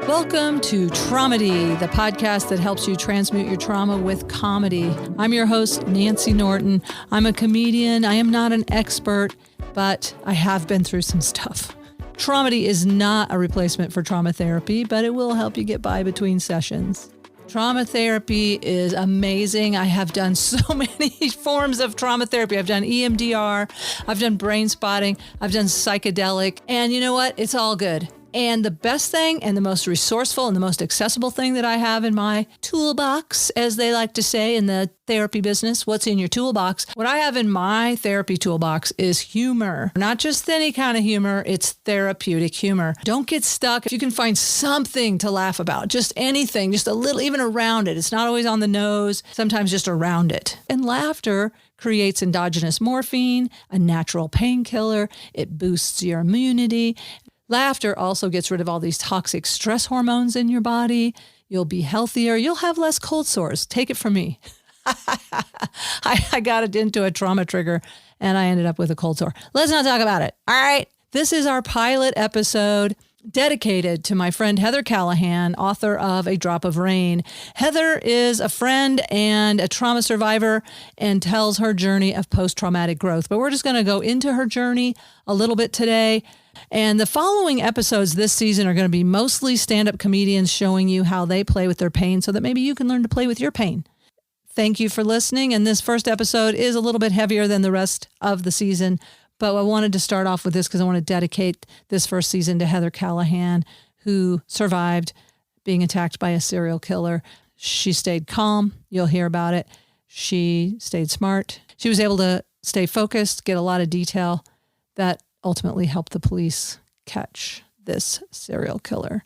Welcome to Tromedy, the podcast that helps you transmute your trauma with comedy. I'm your host, Nancy Norton. I'm a comedian. I am not an expert, but I have been through some stuff. Tromedy is not a replacement for trauma therapy, but it will help you get by between sessions. Trauma therapy is amazing. I have done so many forms of trauma therapy. I've done EMDR, I've done brain spotting, I've done psychedelic, and you know what? It's all good. And the best thing and the most resourceful and the most accessible thing that I have in my toolbox, as they like to say in the therapy business, what's in your toolbox? What I have in my therapy toolbox is humor. Not just any kind of humor, it's therapeutic humor. Don't get stuck. If you can find something to laugh about, just anything, just a little, even around it. It's not always on the nose, sometimes just around it. And laughter creates endogenous morphine, a natural painkiller. It boosts your immunity. Laughter also gets rid of all these toxic stress hormones in your body. You'll be healthier. You'll have less cold sores. Take it from me. I got it into a trauma trigger and I ended up with a cold sore. Let's not talk about it. All right. This is our pilot episode dedicated to my friend Heather Callahan, author of A Drop of Rain. Heather is a friend and a trauma survivor and tells her journey of post-traumatic growth. But we're just going to go into her journey a little bit today. And the following episodes this season are going to be mostly stand-up comedians showing you how they play with their pain so that maybe you can learn to play with your pain. Thank you for listening. And this first episode is a little bit heavier than the rest of the season, but I wanted to start off with this because I want to dedicate this first season to Heather Callahan, who survived being attacked by a serial killer. She stayed calm. You'll hear about it. She stayed smart. She was able to stay focused, get a lot of detail that ultimately helped the police catch this serial killer.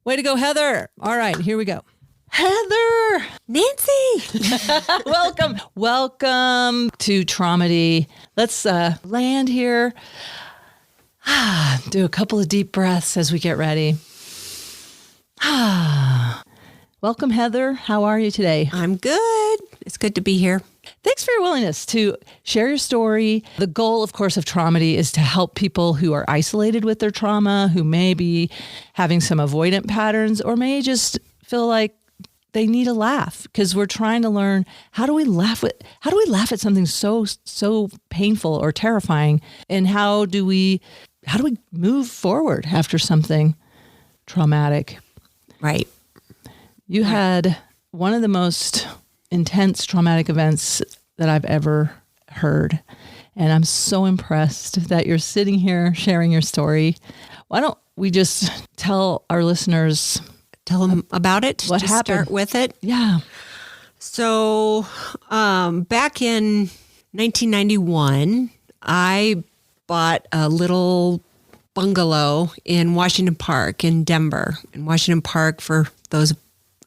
Way to go, Heather. All right, here we go. Heather! Nancy! Welcome to Tromedy. Let's land here. Do a couple of deep breaths as we get ready. Welcome, Heather. How are you today? I'm good. It's good to be here. Thanks for your willingness to share your story. The goal, of course, of Tromedy is to help people who are isolated with their trauma, who may be having some avoidant patterns, or may just feel like they need a laugh, because we're trying to learn how do we laugh at something so painful or terrifying, and how do we move forward after something traumatic? Right. You had one of the most intense traumatic events that I've ever heard. And I'm so impressed that you're sitting here sharing your story. Why don't we just tell our listeners, tell them about it? What just happened? Start with it. Yeah. So back in 1991, I bought a little bungalow in Washington Park in Denver. In Washington Park, for those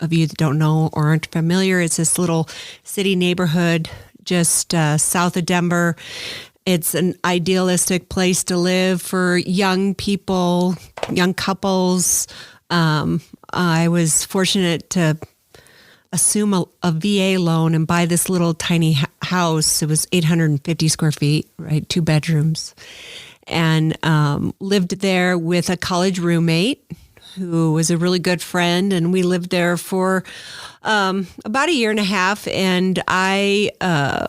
of you that don't know or aren't familiar, it's this little city neighborhood just south of Denver. It's an idealistic place to live for young people, young couples. I was fortunate to assume a VA loan and buy this little tiny house. It was 850 square feet, right? 2 bedrooms. And lived there with a college roommate who was a really good friend, and we lived there for about a year and a half. And I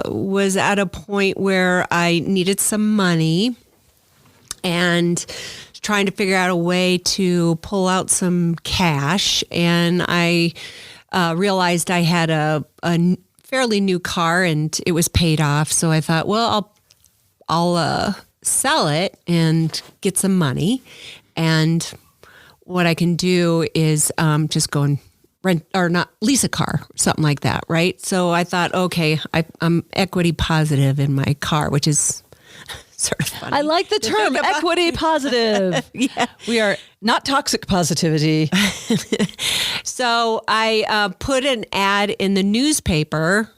was at a point where I needed some money and trying to figure out a way to pull out some cash. And I realized I had a fairly new car and it was paid off. So I thought, well, I'll sell it and get some money, and what I can do is just go and rent or not lease a car, something like that, right? So I thought, okay, I'm equity positive in my car, which is sort of funny. I like the term equity positive. Yeah. We are not toxic positivity. So I put an ad in the newspaper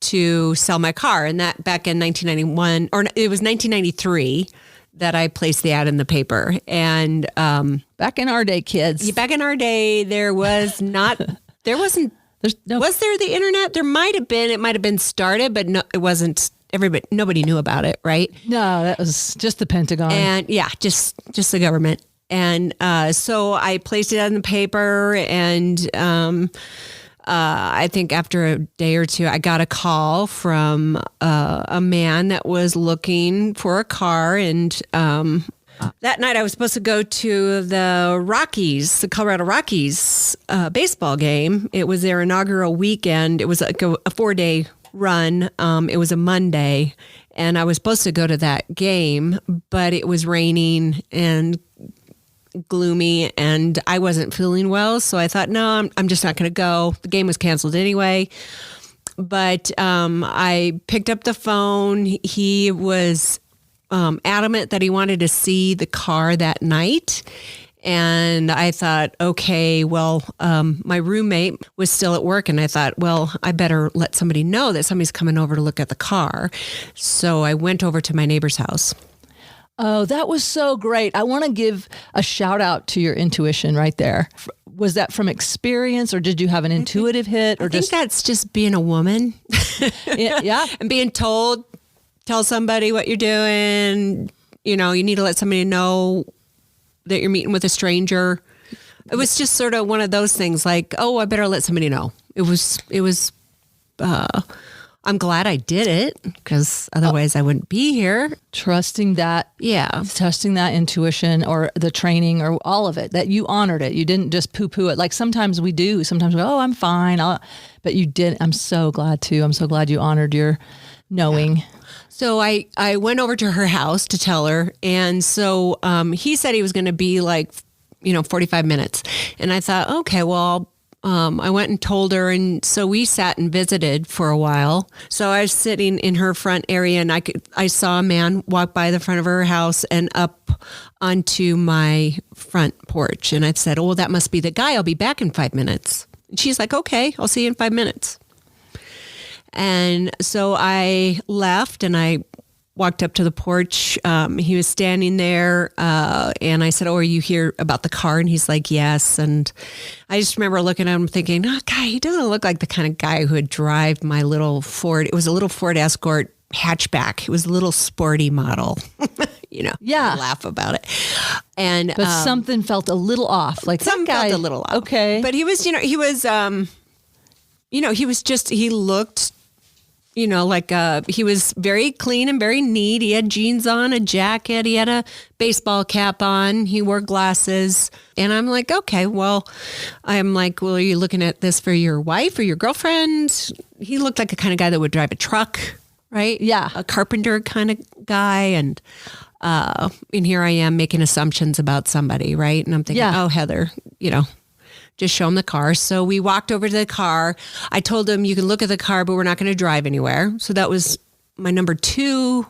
to sell my car, and that back in 1991, or it was 1993. That I placed the ad in the paper. And back in our day, kids. Back in our day, was there the internet? There might have been. It might have been started, but no, it wasn't. Nobody knew about it, right? No, that was just the Pentagon. And yeah, just the government. And so I placed it on the paper, and I think after a day or two, I got a call from a man that was looking for a car. And that night I was supposed to go to the Colorado Rockies baseball game. It was their inaugural weekend. It was like a 4-day run. It was a Monday, and I was supposed to go to that game, but it was raining and gloomy, and I wasn't feeling well. So I thought, no, I'm just not going to go. The game was canceled anyway. But I picked up the phone. He was adamant that he wanted to see the car that night. And I thought, okay, well, my roommate was still at work, and I thought, well, I better let somebody know that somebody's coming over to look at the car. So I went over to my neighbor's house. Oh, that was so great. I want to give a shout out to your intuition right there. Was that from experience, or did you have an intuitive hit? Or I think that's just being a woman. Yeah. And being told, tell somebody what you're doing. You know, you need to let somebody know that you're meeting with a stranger. It was just sort of one of those things like, oh, I better let somebody know. It was, I'm glad I did it, because otherwise I wouldn't be here. Trusting that intuition or the training or all of it, that you honored it. You didn't just poo-poo it. Like sometimes we do. Sometimes we go, oh, I'm fine. But you did. I'm so glad too. I'm so glad you honored your knowing. Yeah. So I went over to her house to tell her. And so he said he was going to be like, 45 minutes. And I thought, okay, well, I went and told her, and so we sat and visited for a while. So I was sitting in her front area, and I saw a man walk by the front of her house and up onto my front porch. And I said, oh, well, that must be the guy. I'll be back in 5 minutes. And she's like, okay, I'll see you in 5 minutes. And so I left, and I walked up to the porch. He was standing there, and I said, oh, are you here about the car? And he's like, yes. And I just remember looking at him thinking, oh, God, he doesn't look like the kind of guy who would drive my little Ford. It was a little Ford Escort hatchback. It was a little sporty model. Yeah. Laugh about it. But something felt a little off. Like something that guy, felt a little off. Okay. But he was, he looked, like he was very clean and very neat. He had jeans on, a jacket. He had a baseball cap on. He wore glasses. And I'm like, okay, well, are you looking at this for your wife or your girlfriend? He looked like a kind of guy that would drive a truck, right? Yeah. A carpenter kind of guy. And here I am making assumptions about somebody, right? And I'm thinking, oh, Heather, just show him the car. So we walked over to the car. I told him, you can look at the car, but we're not going to drive anywhere. So that was my number 2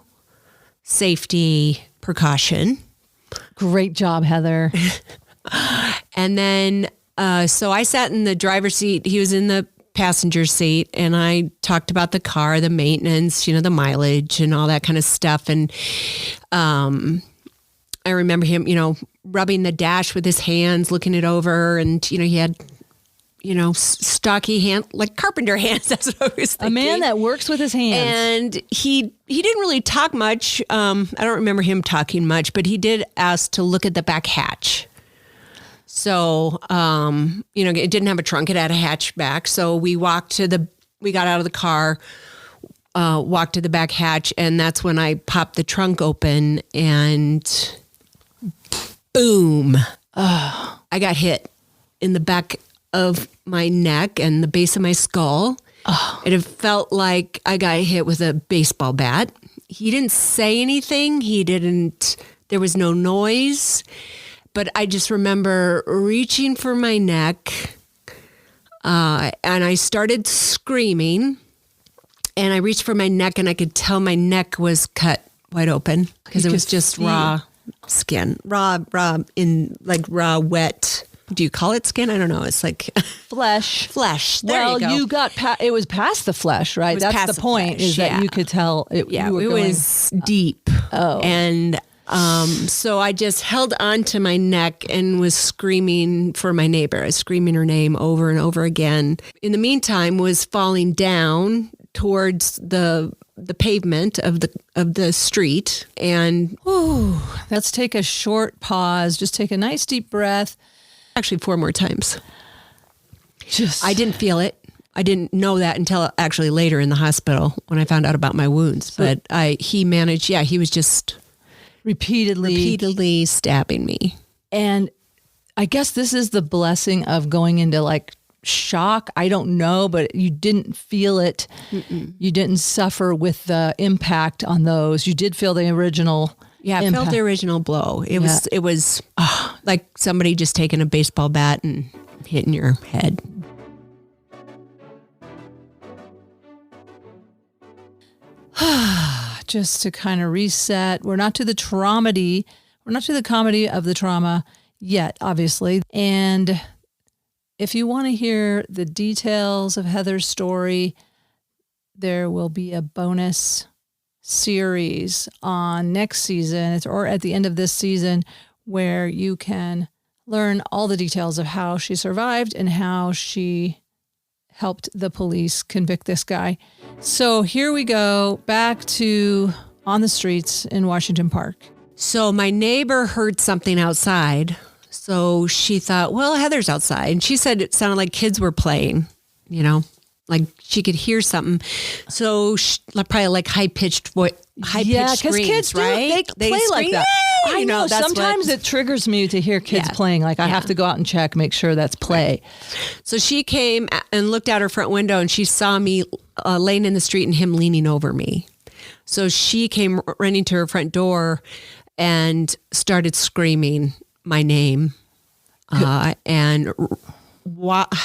safety precaution. Great job, Heather. And then, so I sat in the driver's seat. He was in the passenger seat, and I talked about the car, the maintenance, the mileage and all that kind of stuff. And I remember him, rubbing the dash with his hands, looking it over. And, he had, stocky hand, like carpenter hands. That's what I was thinking. A man that works with his hands. And he didn't really talk much. I don't remember him talking much, but he did ask to look at the back hatch. So, it didn't have a trunk. It had a hatchback. So we got out of the car, walked to the back hatch, and that's when I popped the trunk open, and boom, I got hit in the back of my neck and the base of my skull. Oh. It felt like I got hit with a baseball bat. He didn't say anything. There was no noise, but I just remember reaching for my neck, and I started screaming, and I reached for my neck, and I could tell my neck was cut wide open because it was just raw skin, raw wet. Do you call it skin? I don't know. It's like flesh. There you go. You got it was past the flesh, right? That's the point. Flesh, that you could tell. It was deep. And so I just held on to my neck and was screaming for my neighbor. I was screaming her name over and over again. In the meantime, was falling down towards the the pavement of the street. And let's take a short pause. Just take a nice deep breath. Actually 4 more times. I didn't feel it. I didn't know that until actually later in the hospital when I found out about my wounds. But he managed, he was just repeatedly stabbing me. And I guess this is the blessing of going into like shock. I don't know, but you didn't feel it. Mm-mm. You didn't suffer with the impact on those. You did feel the original I felt the original blow. It was like somebody just taking a baseball bat and hitting your head. Just to kind of reset, we're not to the Tromedy. We're not to the comedy of the trauma yet, obviously. And if you want to hear the details of Heather's story, there will be a bonus series on next season or at the end of this season where you can learn all the details of how she survived and how she helped the police convict this guy. So here we go back to on the streets in Washington Park. So my neighbor heard something outside. So she thought, well, Heather's outside. And she said it sounded like kids were playing, like she could hear something. So probably like high-pitched screams, because kids right? They play like that. I know. Sometimes it triggers me to hear kids playing. Like I have to go out and check, make sure that's play. Right. So she came and looked out her front window and she saw me laying in the street and him leaning over me. So she came running to her front door and started screaming my name. And I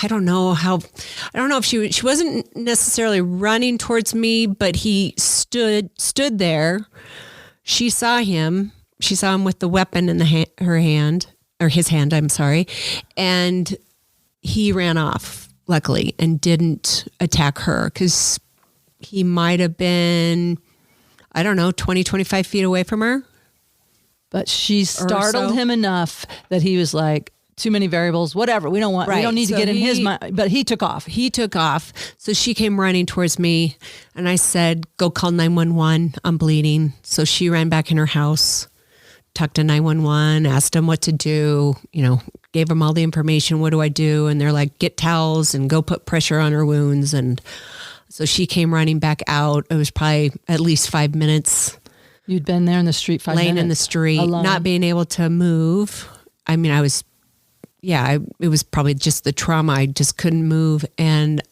don't know if she wasn't necessarily running towards me, but he stood there. She saw him with the weapon in his hand, I'm sorry. And he ran off, luckily, and didn't attack her because he might have been, 20, 25 feet away from her. But she startled him enough that he was like, too many variables, whatever. We don't need to get in his mind, but he took off. So she came running towards me and I said, go call 911. I'm bleeding. So she ran back in her house, talked to 911, asked them what to do, gave them all the information. What do I do? And they're like, get towels and go put pressure on her wounds. And so she came running back out. It was probably at least 5 minutes. You'd been there in the street 5 minutes? Laying in the street, alone. Not being able to move. I mean, it was probably just the trauma. I just couldn't move and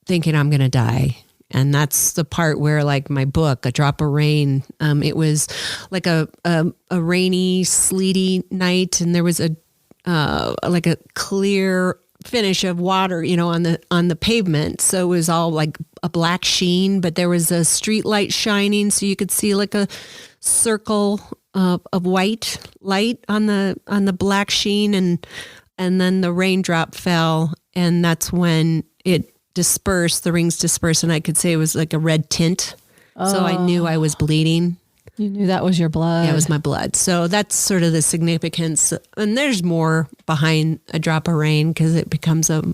thinking I'm going to die. And that's the part where like my book, A Drop of Rain, it was like a rainy, sleety night. And there was like a clear finish of water, on the pavement. So it was all like a black sheen, but there was a street light shining. So you could see like a circle of white light on the black sheen, and then the raindrop fell, and that's when it dispersed. The rings dispersed, and I could say it was like a red tint. Oh. So I knew I was bleeding. You knew that was your blood. Yeah, it was my blood. So that's sort of the significance. And there's more behind A Drop of Rain because it becomes a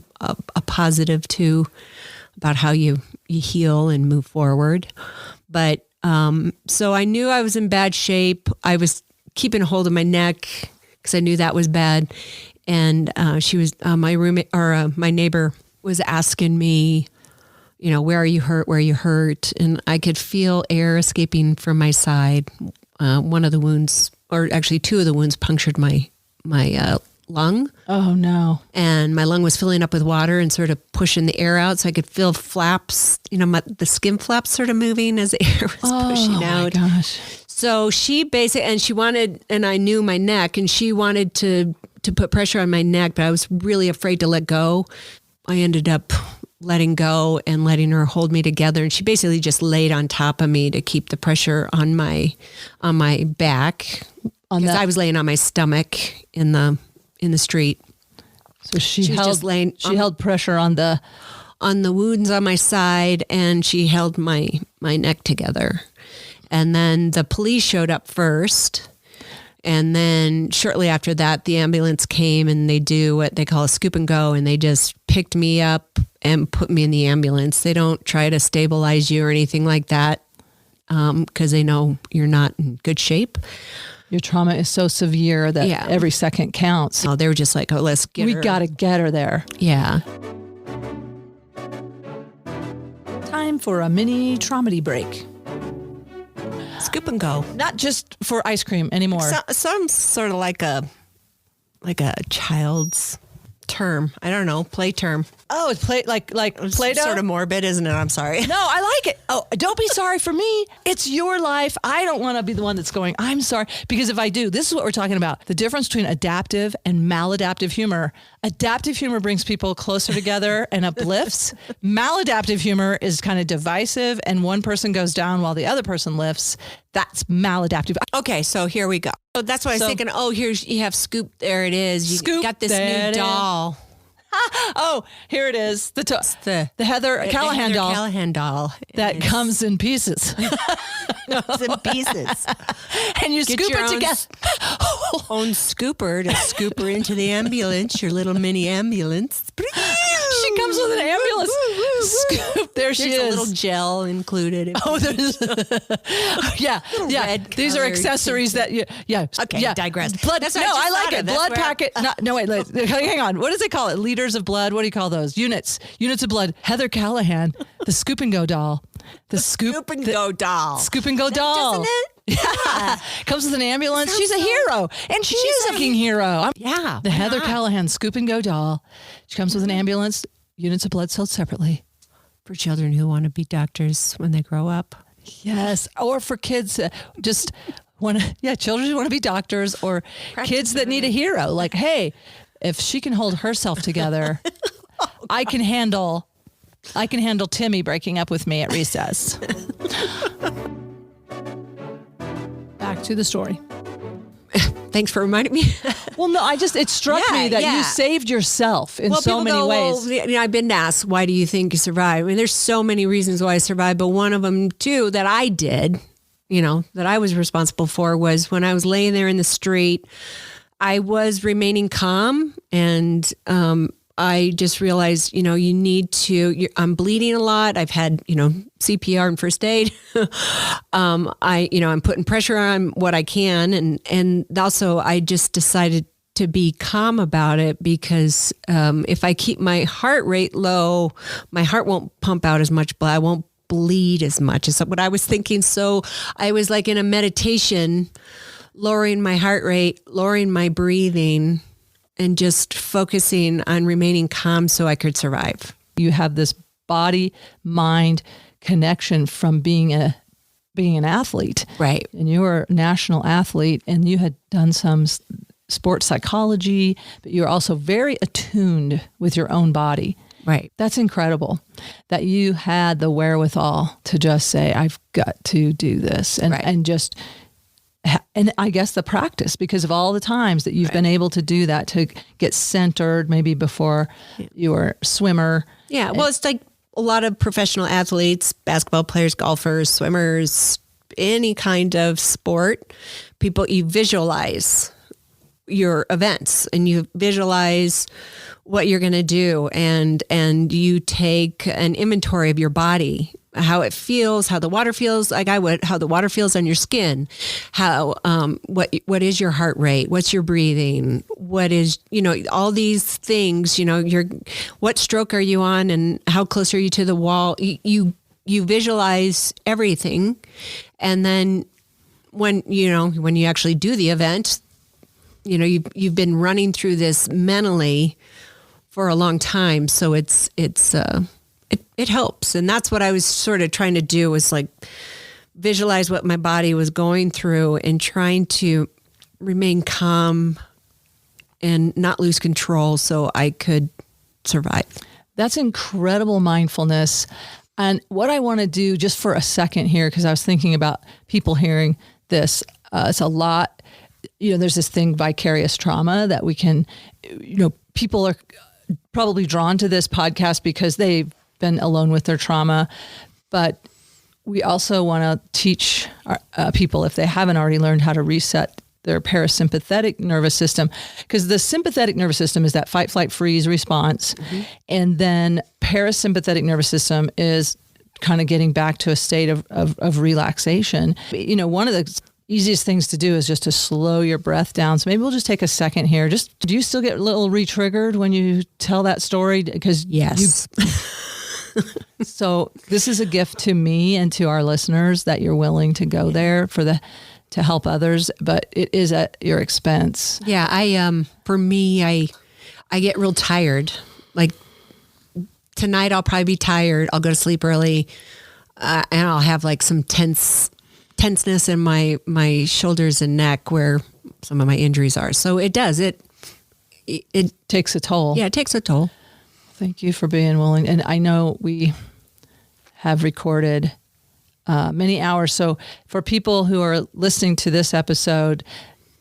positive too about how you heal and move forward. But so I knew I was in bad shape. I was keeping a hold of my neck because I knew that was bad. And she was my roommate or my neighbor was asking me, where are you hurt? Where are you hurt? And I could feel air escaping from my side. One of the wounds, or actually 2 of the wounds, punctured my lung. Oh no! And my lung was filling up with water and sort of pushing the air out, so I could feel flaps. The skin flaps sort of moving as the air was pushing out. Oh my gosh! So she she wanted, and I knew my neck, and she wanted to put pressure on my neck, but I was really afraid to let go. I ended up letting go and letting her hold me together, and she basically just laid on top of me to keep the pressure on my back because I was laying on my stomach in the street. So she held pressure on the wounds on my side, and she held my neck together. And then the police showed up first. And then shortly after that, the ambulance came and they do what they call a scoop and go. And they just picked me up and put me in the ambulance. They don't try to stabilize you or anything like that because they know you're not in good shape. Your trauma is so severe that every second counts. Oh, they were just like, oh, let's get her. We got to get her there. Yeah. Time for a mini Tromedy break. Scoop and go. Not just for ice cream anymore. Some sort of like a child's term. I don't know, play term. Oh, it's like Play-Doh? Sort of morbid, isn't it? I'm sorry. No, I like it. Oh, don't be sorry for me. It's your life. I don't want to be the one that's going, I'm sorry. Because if I do, this is what we're talking about. The difference between adaptive and maladaptive humor. Adaptive humor brings people closer together and uplifts. Maladaptive humor is kind of divisive and one person goes down while the other person lifts. That's maladaptive. Okay, so here we go. So that's what I was thinking. Oh, here's you have Scoop. There it is. You got this new doll. Oh, here it is. The Heather Callahan doll. Callahan doll that comes in pieces. Comes in pieces. And you scoop it together. Own scooper to scoop her into the ambulance. Your little mini ambulance. She comes with an ambulance. Scoop. There's she is. A little gel included. Oh, there's yeah. These are accessories that Okay, digress. Blood. No, I like it. Blood packet. No, wait. Hang on. What does it call it? Liters of blood. What do you call those? Units of blood. Heather Callahan, the Scoop and Go doll. The Scoop and Go doll. Scoop and Go doll. Doesn't it? Yeah. Comes with an ambulance. She's a hero. And she's a fucking hero. The Heather Callahan Scoop and Go doll. She comes with an ambulance, units of blood sold separately. For children who want to be doctors when they grow up. Yes. Or for kids just children who want to be doctors or kids that need a hero. Like, hey, if she can hold herself together, I can handle Timmy breaking up with me at recess. Back to the story. Thanks for reminding me. Well, no, it struck me that you saved yourself in so many ways. Well, I've been asked, why do you think you survived? I mean, there's so many reasons why I survived, but one of them too that I did, that I was responsible for was when I was laying there in the street, I was remaining calm and, I just realized, you need to, I'm bleeding a lot. I've had, CPR and first aid. I'm putting pressure on what I can. And also I just decided to be calm about it because if I keep my heart rate low, my heart won't pump out as much blood. I won't bleed as much is what I was thinking. So I was like in a meditation, lowering my heart rate, lowering my breathing, and just focusing on remaining calm so I could survive. You have this body-mind connection from being an athlete. Right. And you were a national athlete and you had done some sports psychology, but you were also very attuned with your own body. Right. That's incredible that you had the wherewithal to just say, I've got to do this. And I guess the practice, because of all the times that you've been able to do that, to get centered, maybe before you were a swimmer. Yeah. Well, it's like a lot of professional athletes, basketball players, golfers, swimmers, any kind of sport, you visualize your events and you visualize what you're going to do. And you take an inventory of your body, how it feels, how the water feels, like I would, how the water feels on your skin, how, what is your heart rate? What's your breathing? What is, all these things, what stroke are you on and how close are you to the wall? You visualize everything. And then when you actually do the event, you've been running through this mentally for a long time. So it helps. And that's what I was sort of trying to do, was like visualize what my body was going through and trying to remain calm and not lose control so I could survive. That's incredible mindfulness. And what I want to do just for a second here, because I was thinking about people hearing this, it's a lot, there's this thing, vicarious trauma, that we can, people are probably drawn to this podcast because they've been alone with their trauma, but we also want to teach people, if they haven't already learned, how to reset their parasympathetic nervous system, because the sympathetic nervous system is that fight, flight, freeze response. And then parasympathetic nervous system is kind of getting back to a state of relaxation. You know, one of the easiest things to do is just to slow your breath down. So maybe we'll just take a second here. Do you still get a little re-triggered when you tell that story? Because yes. So this is a gift to me and to our listeners that you're willing to go there to help others, but it is at your expense. Yeah. For me, I get real tired. Like tonight I'll probably be tired. I'll go to sleep early, and I'll have like some tenseness in my shoulders and neck where some of my injuries are. So it does. It takes a toll. Yeah, it takes a toll. Thank you for being willing. And I know we have recorded many hours. So for people who are listening to this episode,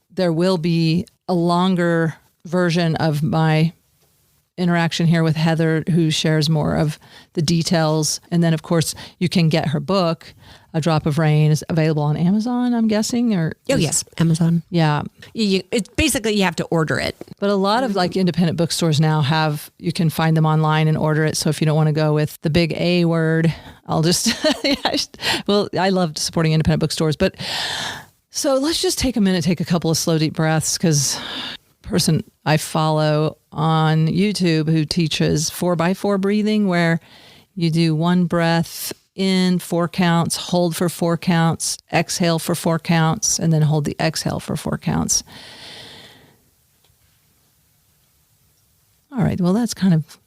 there will be a longer version of my interaction here with Heather, who shares more of the details. And then, of course, you can get her book, A Drop of Rain, is available on Amazon, I'm guessing. Yes, Amazon. Yeah. It's basically, you have to order it. But a lot of like independent bookstores now you can find them online and order it. So if you don't want to go with the big A word, I'll just, I love supporting independent bookstores. But so let's just take a minute, take a couple of slow, deep breaths, because person I follow on YouTube who teaches 4x4 breathing, where you do one breath in 4 counts, hold for 4 counts, exhale for 4 counts, and then hold the exhale for 4 counts. All right. Well, that's kind of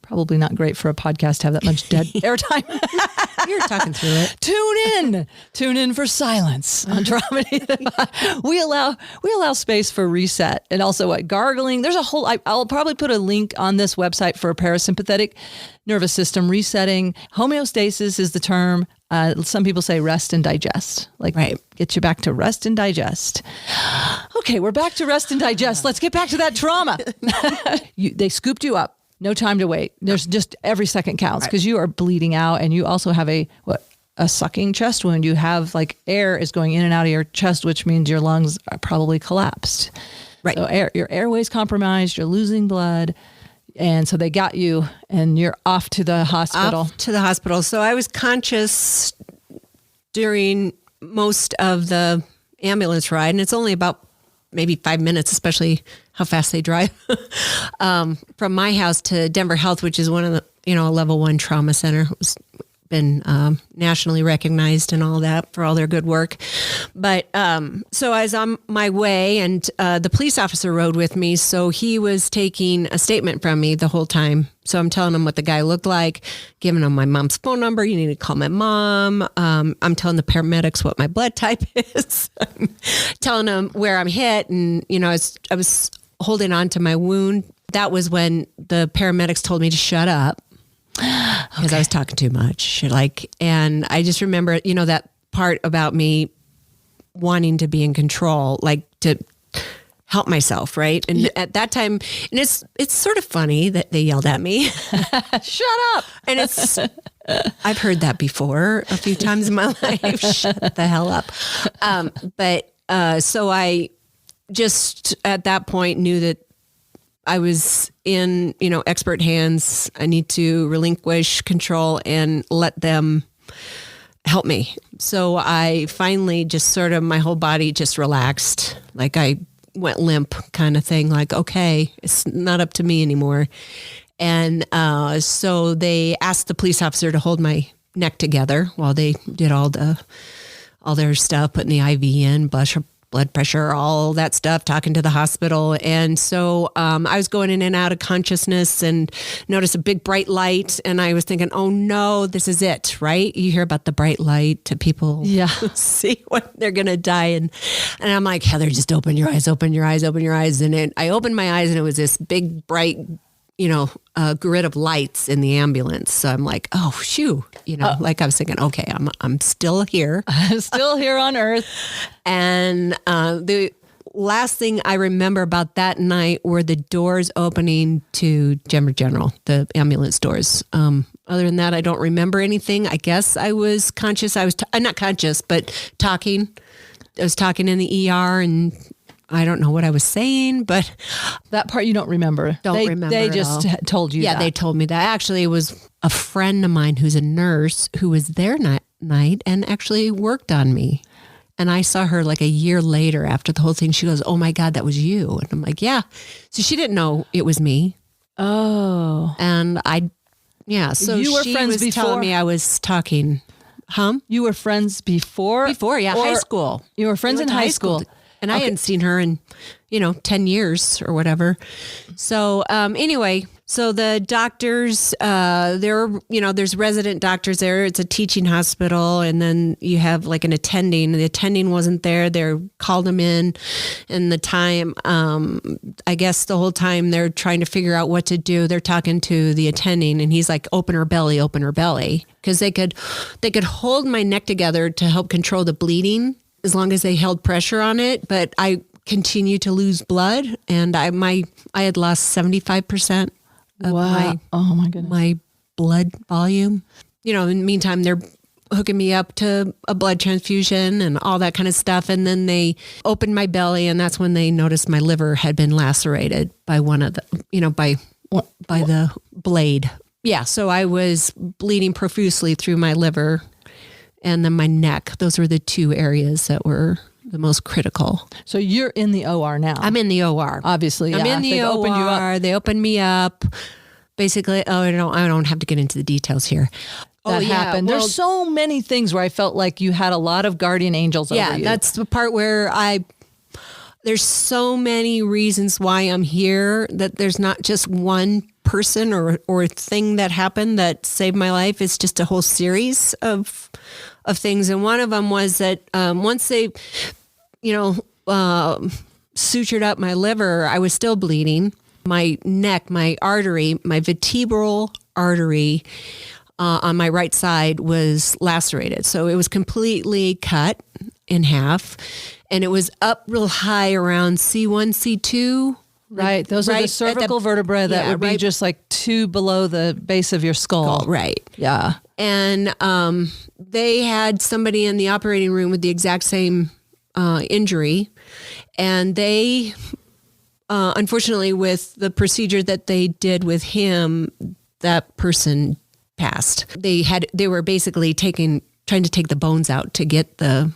probably not great for a podcast to have that much dead airtime. You're talking through it. Tune in for silence on Tromedy. We allow space for reset, and also gargling. There's a whole, I'll probably put a link on this website for parasympathetic nervous system resetting. Homeostasis is the term. Some people say rest and digest, get you back to rest and digest. Okay, we're back to rest and digest. Let's get back to that trauma. They scooped you up. No time to wait. There's just every second counts, because you are bleeding out, and you also have a sucking chest wound. You have air is going in and out of your chest, which means your lungs are probably collapsed. Right. So your airway's compromised. You're losing blood. And so they got you, and you're off to the hospital. So I was conscious during most of the ambulance ride, and it's only about maybe 5 minutes, especially how fast they drive, from my house to Denver Health, which is one of the, a level 1 trauma center. It's been nationally recognized and all that for all their good work. But so I was on my way, and the police officer rode with me. So he was taking a statement from me the whole time. So I'm telling him what the guy looked like, giving him my mom's phone number. You need to call my mom. I'm telling the paramedics what my blood type is. I'm telling them where I'm hit. And, I was holding on to my wound. That was when the paramedics told me to shut up, because I was talking too much. And I just remember, that part about me wanting to be in control, to help myself, right? And at that time, and it's sort of funny that they yelled at me. Shut up. And I've heard that before a few times in my life. Shut the hell up. So I just at that point knew that I was in, expert hands. I need to relinquish control and let them help me. So I finally just sort of, my whole body just relaxed. I went limp kind of thing. Okay, it's not up to me anymore. And so they asked the police officer to hold my neck together while they did all their stuff, putting the IV in, blood pressure, all that stuff, talking to the hospital. And so I was going in and out of consciousness and noticed a big bright light. And I was thinking, oh no, this is it, right? You hear about the bright light to people see when they're going to die. And I'm like, Heather, just open your eyes, open your eyes, open your eyes. And I opened my eyes, and it was this big, bright, grid of lights in the ambulance. So I'm like, oh, shoo, I was thinking, okay, I'm still here. I'm still here on Earth. And the last thing I remember about that night were the doors opening to Denver General, the ambulance doors. Other than that, I don't remember anything. I guess I was conscious. I was not conscious, but talking. I was talking in the ER, and I don't know what I was saying, but that part you don't remember. Remember. They at just all. told you. Yeah, that. they told me that. Actually, it was a friend of mine who's a nurse who was there night and actually worked on me. And I saw her like a year later after the whole thing. She goes, "Oh my God, that was you." And I'm like, "Yeah." So she didn't know it was me. Oh. And so you were she friends was before? telling me I was talking. You were friends before? Before, yeah, high school. You were friends in high school. And I hadn't seen her in, 10 years or whatever. So anyway, so the doctors, there's resident doctors there. It's a teaching hospital. And then you have like an attending. The attending wasn't there. They called him in. And the time, I guess the whole time they're trying to figure out what to do. They're talking to the attending and he's like, open her belly. Because they could hold my neck together to help control the bleeding as long as they held pressure on it. But I continued to lose blood, and I had lost 75% of my goodness, my blood volume. In the meantime, they're hooking me up to a blood transfusion and all that kind of stuff. And then they opened my belly, and that's when they noticed my liver had been lacerated by one of the, by the blade. Yeah, so I was bleeding profusely through my liver and then my neck. Those were the two areas that were the most critical. So you're in the OR now. I'm in the OR. Obviously, I'm in the They've OR. opened you up. They opened me up. Basically, I don't have to get into the details here. That happened. Well, there's so many things where I felt like you had a lot of guardian angels over you. Yeah, that's the part where there's so many reasons why I'm here, that there's not just one person or thing that happened that saved my life. It's just a whole series of things. And one of them was that once they, sutured up my liver, I was still bleeding. My neck, my artery, my vertebral artery on my right side was lacerated. So it was completely cut in half. And it was up real high around C1, C2. Right. Those are the cervical vertebrae that would be just like 2 below the base of your skull. Right. Yeah. And they had somebody in the operating room with the exact same injury. And they, unfortunately, with the procedure that they did with him, that person passed. They were basically trying to take the bones out to get to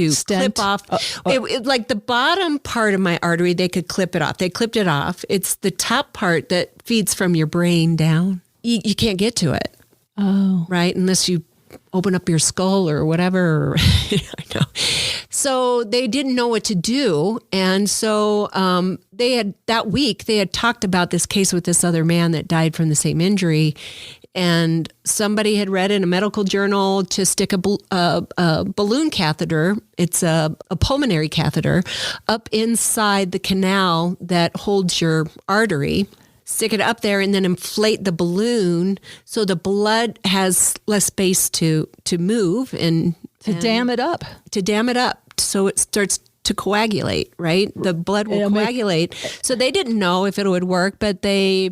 stent. Clip off. It, like the bottom part of my artery, they could clip it off. They clipped it off. It's the top part that feeds from your brain down. You can't get to it. Oh. Right? Unless you open up your skull or whatever. I know. So they didn't know what to do. And so that week, they had talked about this case with this other man that died from the same injury. And somebody had read in a medical journal to stick a balloon catheter, it's a pulmonary catheter, up inside the canal that holds your artery. Stick it up there and then inflate the balloon so the blood has less space to move and dam it up. To dam it up so it starts to coagulate, right? The blood will coagulate. So they didn't know if it would work, but they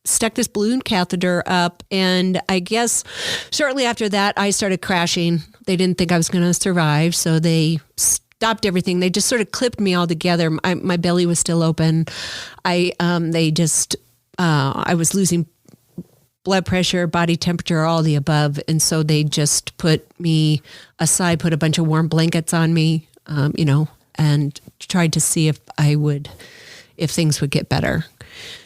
stuck this balloon catheter up. And I guess shortly after that, I started crashing. They didn't think I was going to survive. So they stopped everything. They just sort of clipped me all together. My belly was still open. I was losing blood pressure, body temperature, all the above. And so they just put me aside, put a bunch of warm blankets on me, and tried to see if things would get better.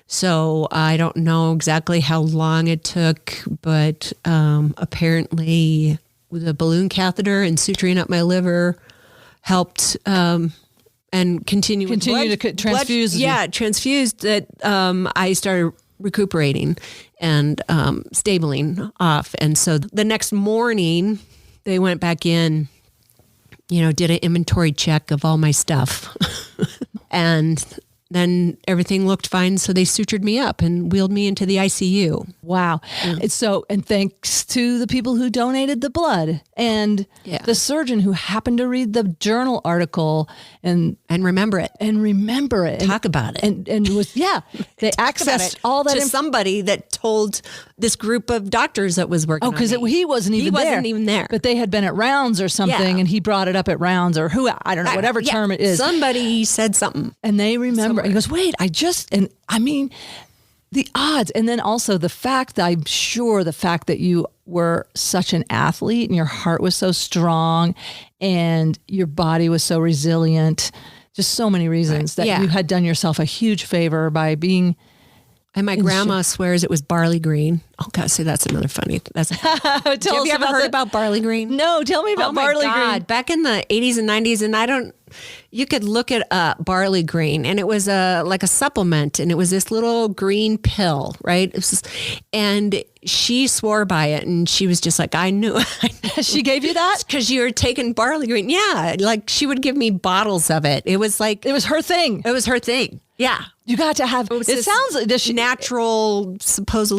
So I don't know exactly how long it took, but apparently the balloon catheter and suturing up my liver helped and continue to transfuse. Transfused that I started recuperating and stabling off. And so the next morning they went back in, did an inventory check of all my stuff. And then everything looked fine. So they sutured me up and wheeled me into the ICU. Wow. It's so, and thanks to the people who donated the blood and the surgeon who happened to read the journal article and remember it. Talk about it. And was, they accessed all that to somebody that told this group of doctors that was working. Oh, because he wasn't even there. But they had been at rounds or something, and he brought it up at rounds or I don't know, whatever term it is. Somebody said something. And they remember. And he goes, wait, the odds. And then also I'm sure the fact that you were such an athlete and your heart was so strong and your body was so resilient, just so many reasons that you had done yourself a huge favor by being. And my grandma swears it was barley green. Oh, God, see, that's another funny. Have you ever heard about barley green? No, tell me about barley green. Back in the 80s and 90s, and you could look at barley green, and it was like a supplement, and it was this little green pill, right? And she swore by it, and she was just like, I knew. She gave you that? Because you were taking barley green. Yeah, like she would give me bottles of it. It was like... It was her thing. It was her thing. Yeah. You got to have... It sounds like... natural, supposed,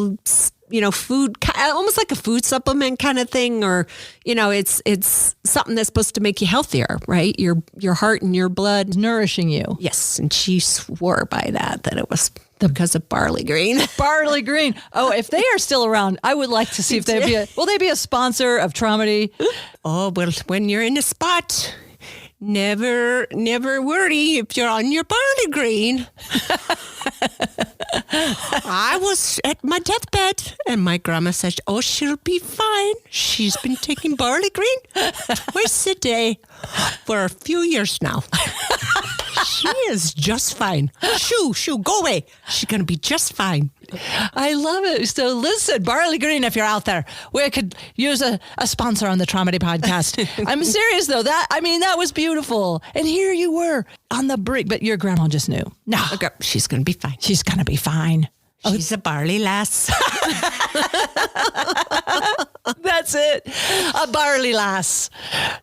food, almost like a food supplement kind of thing, or, it's something that's supposed to make you healthier, right? Your heart and your blood. Nourishing you. Yes. And she swore by that it was because of barley green. Barley green. Oh, if they are still around, I would like to see if will they be a sponsor of Tromedy? Oh, well, when you're in a spot... Never worry if you're on your barley green. I was at my deathbed and my grandma said, oh, she'll be fine. She's been taking barley green twice a day for a few years now. She is just fine. Shoo, go away. She's going to be just fine. I love it. So listen, barley green, if you're out there, we could use a sponsor on the Tromedy podcast. I'm serious though. That was beautiful. And here you were on the brink, but your grandma just knew. No, okay, she's going to be fine. She's going to be fine. She's a barley lass. That's it. A barley lass.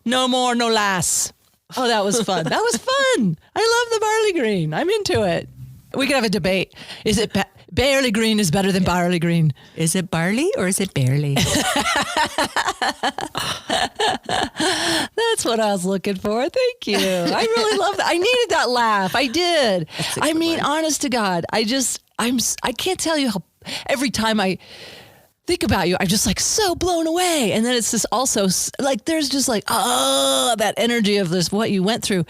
No more, no lass. Oh, that was fun. That was fun. I love the barley green. I'm into it. We could have a debate. Is it barley green is better than barley green? Is it barley or is it barely? That's what I was looking for. Thank you. I really love that. I needed that laugh. I did. Honest to God, I can't tell you how every time I think about you, I'm just like so blown away. And then it's just also like, there's just like, that energy of this, what you went through.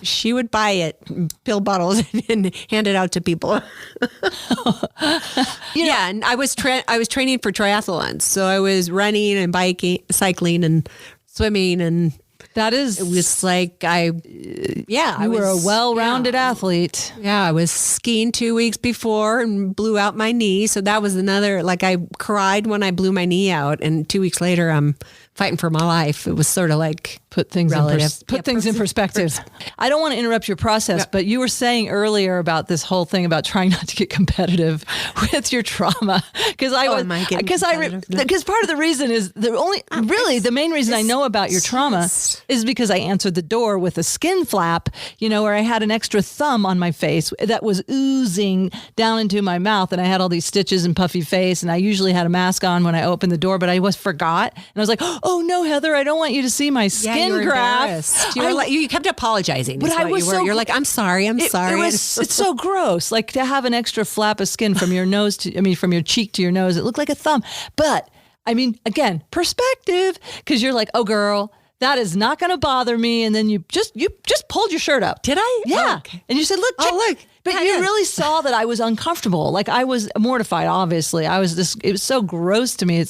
She would buy it, pill bottles, and hand it out to people. And I was training for triathlons. So I was running and biking, cycling and swimming, and it was like you were a well-rounded athlete. Yeah, I was skiing 2 weeks before and blew out my knee. So that was another, like I cried when I blew my knee out, and 2 weeks later I'm fighting for my life. It was sort of like put things in perspective. I don't want to interrupt your process, but you were saying earlier about this whole thing about trying not to get competitive with your trauma. Because part of the reason is the main reason I know about your trauma is because I answered the door with a skin flap, where I had an extra thumb on my face that was oozing down into my mouth, and I had all these stitches and puffy face, and I usually had a mask on when I opened the door, but I forgot, and I was like, oh no, Heather, I don't want you to see my skin graft. You kept apologizing. But you're like, I'm sorry. It's so gross. Like to have an extra flap of skin from your from your cheek to your nose. It looked like a thumb. But again, perspective, because you're like, oh girl, that is not going to bother me. And then you just pulled your shirt up. Did I? Yeah. Oh, okay. And you said, look. But you really saw that I was uncomfortable. Like I was mortified, obviously. It was so gross to me.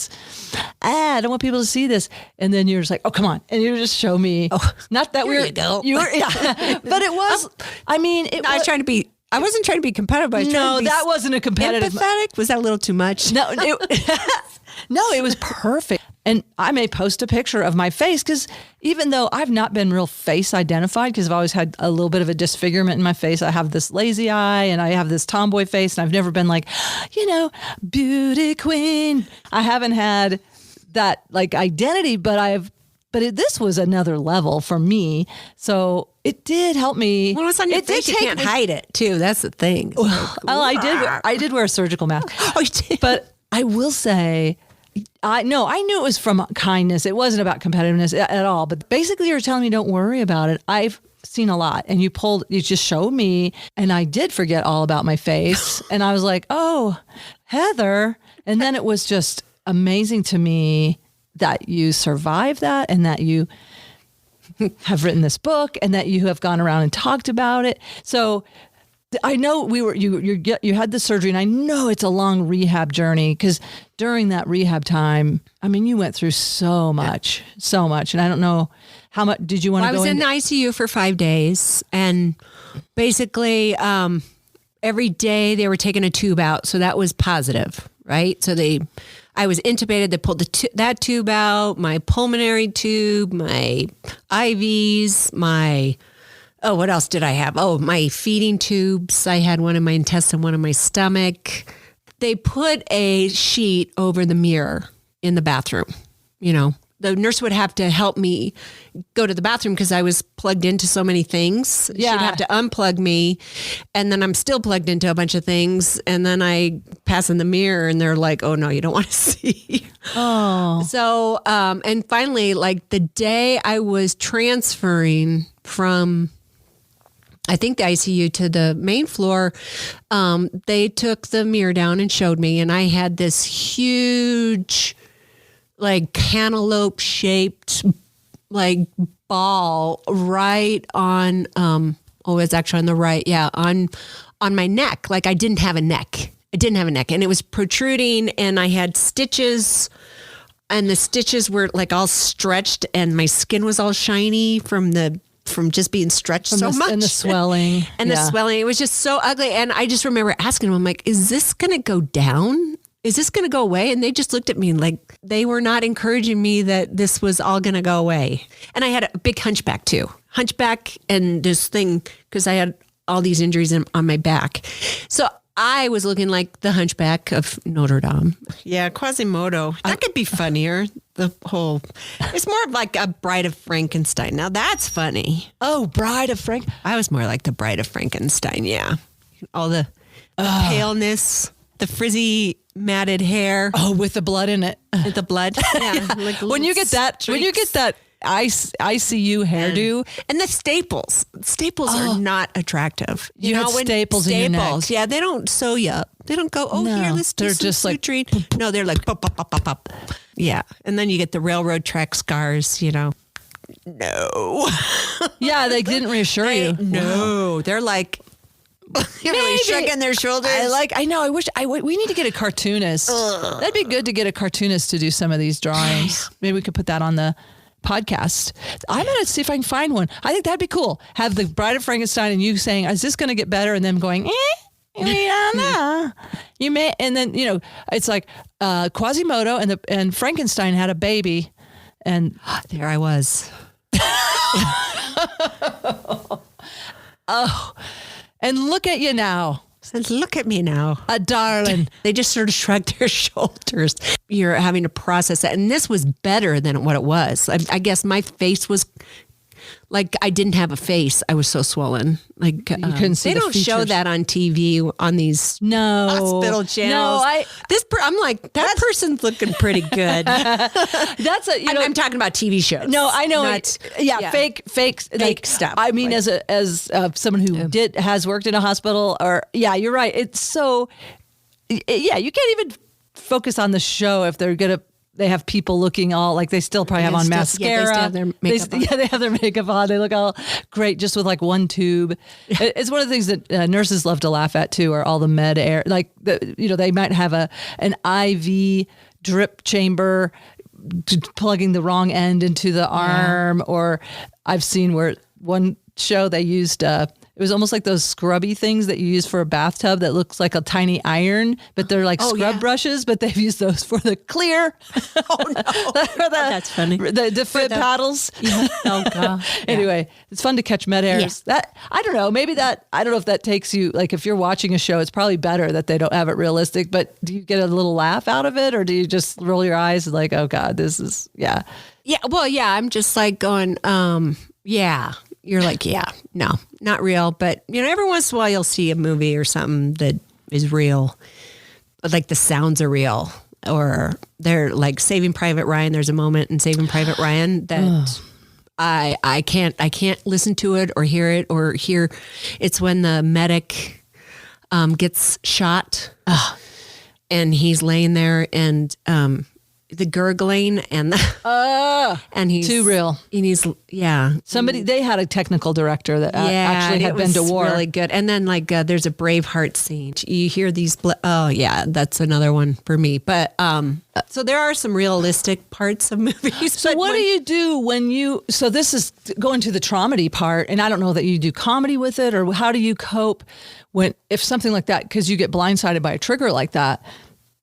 I don't want people to see this. And then you're just like, oh, come on. And you just show me. Oh, not that you go. You were, yeah. But it was, I wasn't trying to be competitive. That wasn't a competitive. Empathetic? Was that a little too much? No, it was perfect. And I may post a picture of my face because even though I've not been real face identified because I've always had a little bit of a disfigurement in my face, I have this lazy eye and I have this tomboy face, and I've never been like, beauty queen. I haven't had that like identity, but this was another level for me. So it did help me. When it's on your face, you can't hide it too. That's the thing. I did wear a surgical mask. Oh, you did? But I will say, I knew it was from kindness. It wasn't about competitiveness at all. But basically, you're telling me don't worry about it. I've seen a lot, and you just showed me, and I did forget all about my face. And I was like, oh, Heather. And then it was just amazing to me that you survived that, and that you have written this book, and that you have gone around and talked about it. So I know you had the surgery, and I know it's a long rehab journey, because during that rehab time, I mean, you went through so much, and I don't know how much did you want to go into? I was in the ICU for 5 days, and basically every day they were taking a tube out, so that was positive, right? So I was intubated. They pulled that tube out, my pulmonary tube, my IVs, what else did I have? Oh, my feeding tubes. I had one in my intestine, one in my stomach. They put a sheet over the mirror in the bathroom. You know, the nurse would have to help me go to the bathroom because I was plugged into so many things. Yeah. She'd have to unplug me, and then I'm still plugged into a bunch of things. And then I pass in the mirror, and they're like, "Oh no, you don't want to see." Oh, so and finally, like the day I was transferring from, I think, the ICU to the main floor, they took the mirror down and showed me, and I had this huge, like cantaloupe shaped, like ball right on, it's actually on the right. Yeah. On my neck. Like I didn't have a neck. And it was protruding, and I had stitches, and the stitches were like all stretched, and my skin was all shiny from just being stretched so much. And the swelling. And the swelling. It was just so ugly. And I just remember asking them, I'm like, is this going to go down? Is this going to go away? And they just looked at me like they were not encouraging me that this was all going to go away. And I had a big hunchback too. And this thing, because I had all these injuries on my back. So I was looking like the Hunchback of Notre Dame. Yeah, Quasimodo. That could be funnier. It's more of like a Bride of Frankenstein. Now that's funny. Oh, Bride of Frank. I was more like the Bride of Frankenstein. Yeah, all the paleness, the frizzy matted hair. Oh, with the blood in it. With the blood. Yeah. Like when you get that ICU hairdo and the staples. Staples are not attractive. You had staples in your neck. Yeah, they don't sew you up. They don't go, here, let's do some suturing. No, they're like, pop, pop, pop, pop, pop. Yeah. And then you get the railroad track scars, you know. No. Yeah, they didn't reassure you. No. Wow. They're like, really shrugging their shoulders. I know. We need to get a cartoonist. That'd be good to get a cartoonist to do some of these drawings. Maybe we could put that on the podcast. I'm going to see if I can find one. I think that'd be cool. Have the Bride of Frankenstein and you saying, is this going to get better? And them going, we don't know. You may, and then, you know, it's like Quasimodo and Frankenstein had a baby, and there I was. Oh, and look at you now. And look at me now. A darling. They just sort of shrugged their shoulders. You're having to process that. And this was better than what it was. I guess my face was like, I didn't have a face. I was so swollen. Like, you couldn't see they don't show that on TV on these hospital channels. I'm like, that person's looking pretty good. I'm talking about TV shows. No, I know. Fake stuff. I mean, like, as someone who has worked in a hospital, you're right. It's so, you can't even focus on the show if they have people looking all like they still probably have on mascara. Yeah, they still have their makeup on. They have their makeup on. They look all great just with like one tube. It's one of the things that nurses love to laugh at too, are all the med air. Like, they might have an IV drip chamber plugging the wrong end into the arm. Or I've seen where one show they used it was almost like those scrubby things that you use for a bathtub that looks like a tiny iron, but they're like scrub brushes, but they've used those for the clear. Oh no. That's funny. The foot paddles. Yeah. Oh God. Anyway, it's fun to catch med airs. Yeah. I don't know if that takes you, like if you're watching a show, it's probably better that they don't have it realistic, but do you get a little laugh out of it, or do you just roll your eyes and like, oh God, this is, yeah. Yeah. Well, yeah, I'm just like going, yeah. you're like, yeah, no, not real. But, every once in a while you'll see a movie or something that is real. Like the sounds are real. Or they're like Saving Private Ryan. There's a moment in Saving Private Ryan that I can't listen to it or hear it or hear. It's when the medic gets shot and he's laying there and the gurgling and and he's too real. And he's somebody, they had a technical director that actually had been to war. Really good. And then there's a Braveheart scene. You hear these. That's another one for me. But so there are some realistic parts of movies. So what do you do when you? So this is going to the Tromedy part, and I don't know that you do comedy with it, or how do you cope if something like that? Because you get blindsided by a trigger like that.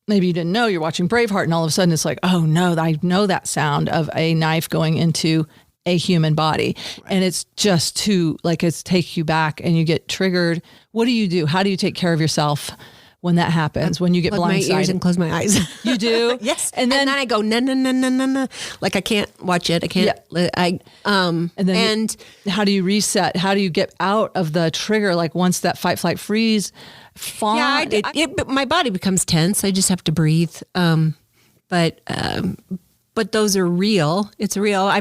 Maybe you didn't know you're watching Braveheart and all of a sudden it's like, oh no, I know that sound of a knife going into a human body. Right. And it's just too, it's take you back and you get triggered. What do you do? How do you take care of yourself when that happens, when you get blindsided? My ears and close my eyes. You do? Yes. And then I go, no. Like I can't watch it. I can't. Yeah. And how do you reset? How do you get out of the trigger? Like once that fight, flight, freeze, my body becomes tense. I just have to breathe. But those are real. It's real.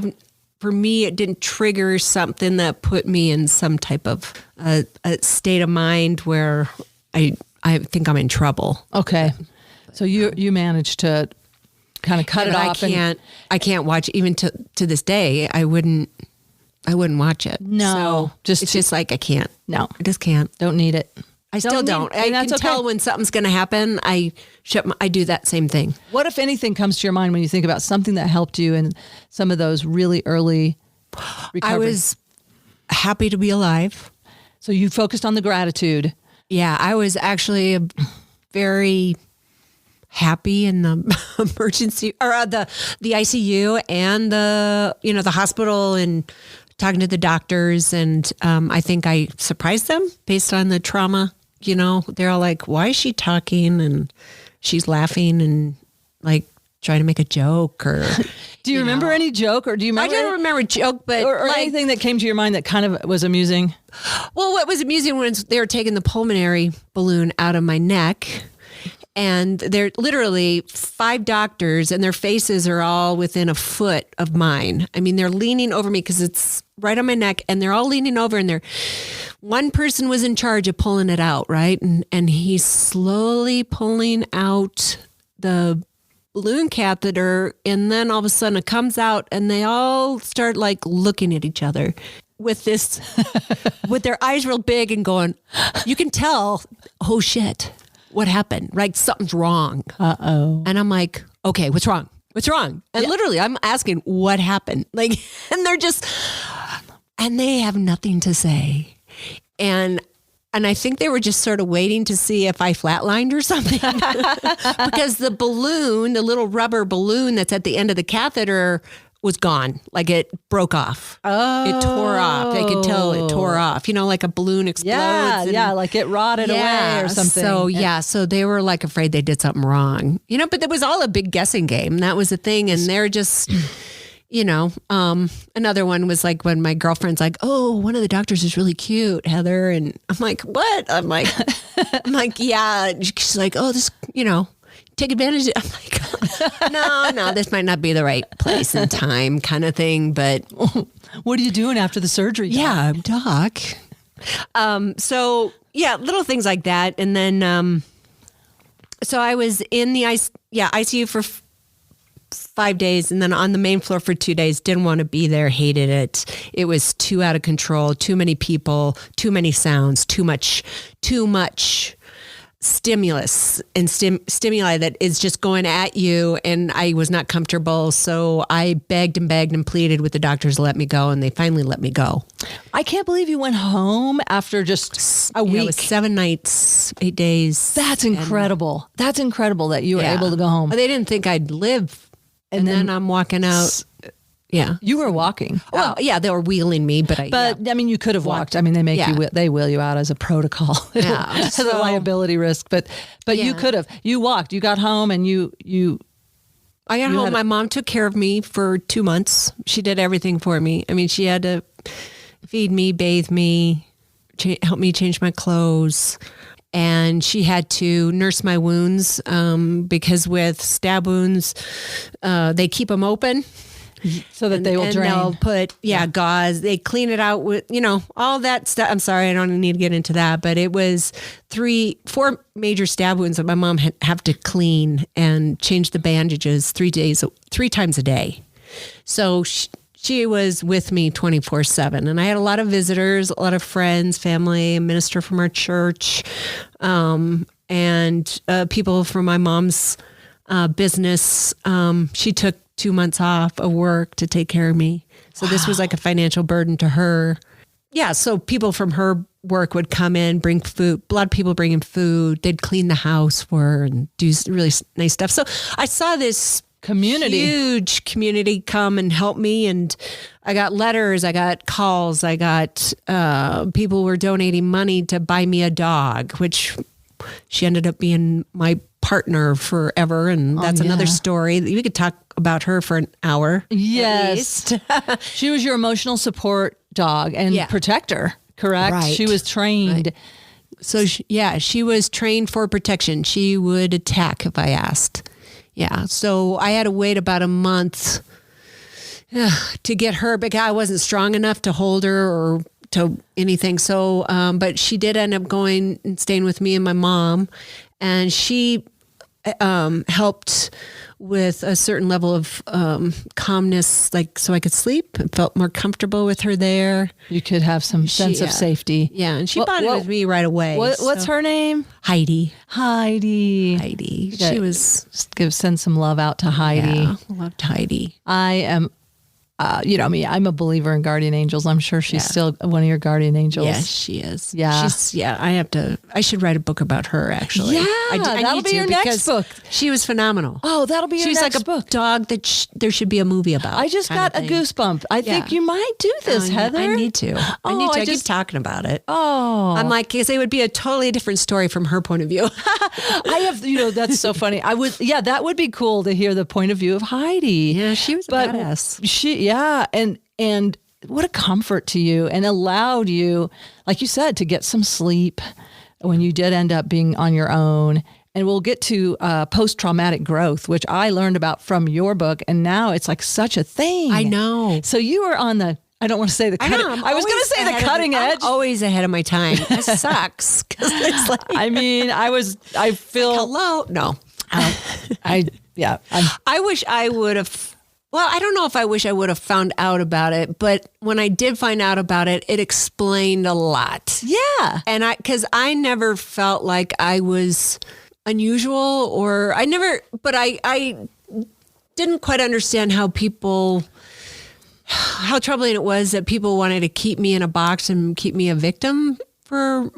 For me, it didn't trigger something that put me in some type of a state of mind where I think I'm in trouble. Okay. So you managed to kind of cut it off. I can't watch even to this day. I wouldn't watch it. No, so it's just like I can't. No, I just can't. Don't need it. I still don't. I can tell when something's going to happen. I do that same thing. What, if anything, comes to your mind when you think about something that helped you in some of those really early recovery? I was happy to be alive. So you focused on the gratitude. Yeah, I was actually very happy in the emergency or the ICU and the hospital and talking to the doctors. And I think I surprised them based on the trauma. They're all like, why is she talking? And she's laughing and trying to make a joke or... Do you remember any joke or do you remember? I don't remember a joke, but... Or anything that came to your mind that kind of was amusing? Well, what was amusing was they were taking the pulmonary balloon out of my neck. And they're literally 5 doctors and their faces are all within a foot of mine. I mean, they're leaning over me because it's right on my neck and they're all leaning over and one person was in charge of pulling it out, right? And he's slowly pulling out the balloon catheter and then all of a sudden it comes out and they all start looking at each other with this, with their eyes real big and going, you can tell, oh shit. What happened? Right? Something's wrong. Uh-oh. And I'm like, okay, what's wrong? What's wrong? And literally I'm asking what happened? And they're just, and they have nothing to say. And I think they were just sort of waiting to see if I flatlined or something because the balloon, the little rubber balloon that's at the end of the catheter was gone. It broke off. Oh. It tore off. I could tell it tore off. Like a balloon explodes. Like it rotted away or something. So they were afraid they did something wrong. But there was all a big guessing game. That was the thing. And they're just, another one was when my girlfriend's like, oh, one of the doctors is really cute, Heather. And I'm like, what? I'm like, yeah. She's like, oh, this, take advantage of it. I'm like, no, this might not be the right place and time kind of thing, but what are you doing after the surgery? Yeah, doc. So yeah, little things like that. And then, so I was in the ICU for 5 days and then on the main floor for 2 days, didn't want to be there, hated it. It was too out of control, too many people, too many sounds, too much stimulus and stimuli that is just going at you. And I was not comfortable. So I begged and pleaded with the doctors to let me go. And they finally let me go. I can't believe you went home after just a week. It was 7 nights, 8 days. That's incredible. That's incredible that you were able to go home. They didn't think I'd live. And then I'm walking out. Yeah. You were walking. Well, yeah, they were wheeling me, but I mean, you could have walked. I mean, they make they wheel you out as a protocol, as a liability risk, but you could have. You walked, you got home and I got home. My mom took care of me for 2 months. She did everything for me. I mean, she had to feed me, bathe me, help me change my clothes. And she had to nurse my wounds because with stab wounds, they keep them open. So that they will drain. They'll put, gauze. They clean it out with, all that stuff. I'm sorry, I don't need to get into that. But it was 4 major stab wounds that my mom had have to clean and change the bandages 3 times a day. So she was with me 24/7. And I had a lot of visitors, a lot of friends, family, a minister from our church, and people from my mom's business. She took 2 months off of work to take care of me. So this was like a financial burden to her. Yeah. So people from her work would come in, bring food, a lot of people bringing food. They'd clean the house for her and do really nice stuff. So I saw this huge community come and help me. And I got letters, I got calls, I got people were donating money to buy me a dog, which she ended up being my partner forever. And that's another story. We could talk about her for an hour. Yes. She was your emotional support dog and protector, correct? Right. She was trained. Right. So she was trained for protection. She would attack if I asked. Yeah. So I had to wait about a month to get her because I wasn't strong enough to hold her or to anything. So, but she did end up going and staying with me and my mom, and she helped with a certain level of calmness, like so I could sleep and felt more comfortable with her there. You could have some sense of safety. Yeah, and she bonded with me right away. What's her name? Heidi. She was send some love out to Heidi. Yeah, loved Heidi. I am. You know me, I'm a believer in guardian angels. I'm sure she's still one of your guardian angels. Yes, she is. Yeah. I should write a book about her, actually. Yeah, that'll be your next book. She was phenomenal. Oh, that'll be your next book. She's like a dog that there should be a movie about. I just got a goosebump. I think you might do this, Heather. I need to. I keep talking about it. Oh. I'm like, because it would be a totally different story from her point of view. I have, that's so funny. That would be cool to hear the point of view of Heidi. Yeah, she was a badass. And what a comfort to you, and allowed you, like you said, to get some sleep when you did end up being on your own. And we'll get to post-traumatic growth, which I learned about from your book. And now it's like such a thing. I know. So you were on I don't want to say the cutting. I was going to say the cutting edge. I'm always ahead of my time. It sucks. It's like, I feel. Hello. No. I wish I would have. Well, I don't know if I wish I would have found out about it, but when I did find out about it, it explained a lot. Yeah. And because I never felt like I was unusual I didn't quite understand how troubling it was that people wanted to keep me in a box and keep me a victim for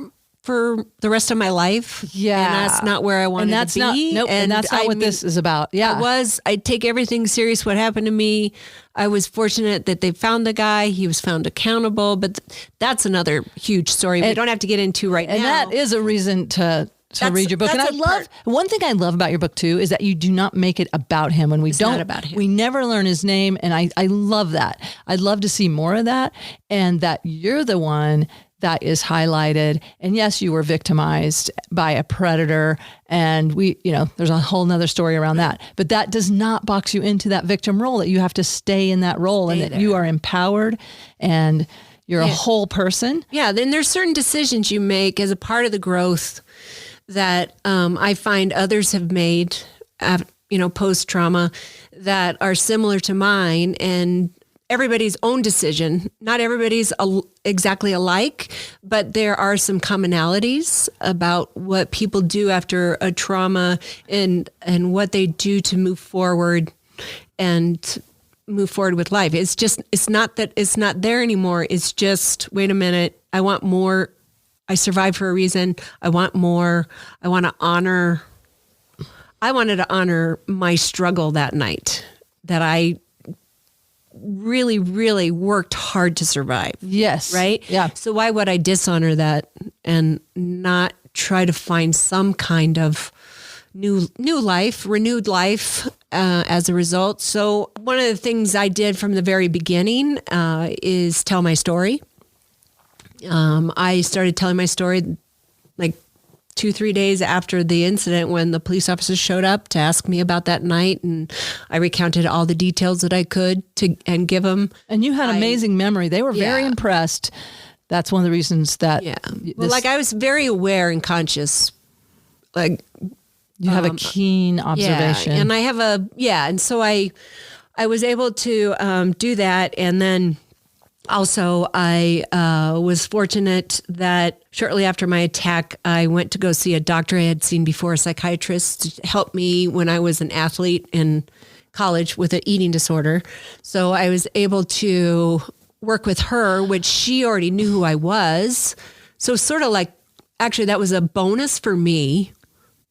the rest of my life. Yeah. And that's not where I wanted to be. And that's not what this is about. Yeah. I take everything serious what happened to me. I was fortunate that they found the guy. He was found accountable, but that's another huge story we don't have to get into right now. And that is a reason to read your book. And one thing I love about your book too is that you do not make it about him. When it's not about him. We never learn his name. And I love that. I'd love to see more of that, and that you're the one that is highlighted. And yes, you were victimized by a predator, and there's a whole nother story around that, but that does not box you into that victim role, that you have to stay in that role and that you are empowered and you're a whole person. Yeah. Then there's certain decisions you make as a part of the growth that I find others have made, post-trauma, that are similar to mine, and everybody's own decision. Not everybody's exactly alike, but there are some commonalities about what people do after a trauma and what they do to move forward with life. It's not that it's not there anymore. It's just, wait a minute, I want more. I survived for a reason. I want more. I wanted to honor my struggle that night, that I really, really worked hard to survive. Yes. Right? Yeah. So why would I dishonor that and not try to find some kind of new life, renewed life as a result? So one of the things I did from the very beginning is tell my story. I started telling my story like 2-3 days after the incident when the police officers showed up to ask me about that night. And I recounted all the details that I could and give them. And you had amazing memory. They were very Yeah. impressed. That's one of the reasons that Well, like I was very aware and conscious. Like you have a keen observation. Yeah, and I have and so I was able to do that. And then also I was fortunate that shortly after my attack, I went to go see a doctor I had seen before, a psychiatrist, to help me when I was an athlete in college with an eating disorder. So I was able to work with her, which she already knew who I was. So sort of like, actually that was a bonus for me.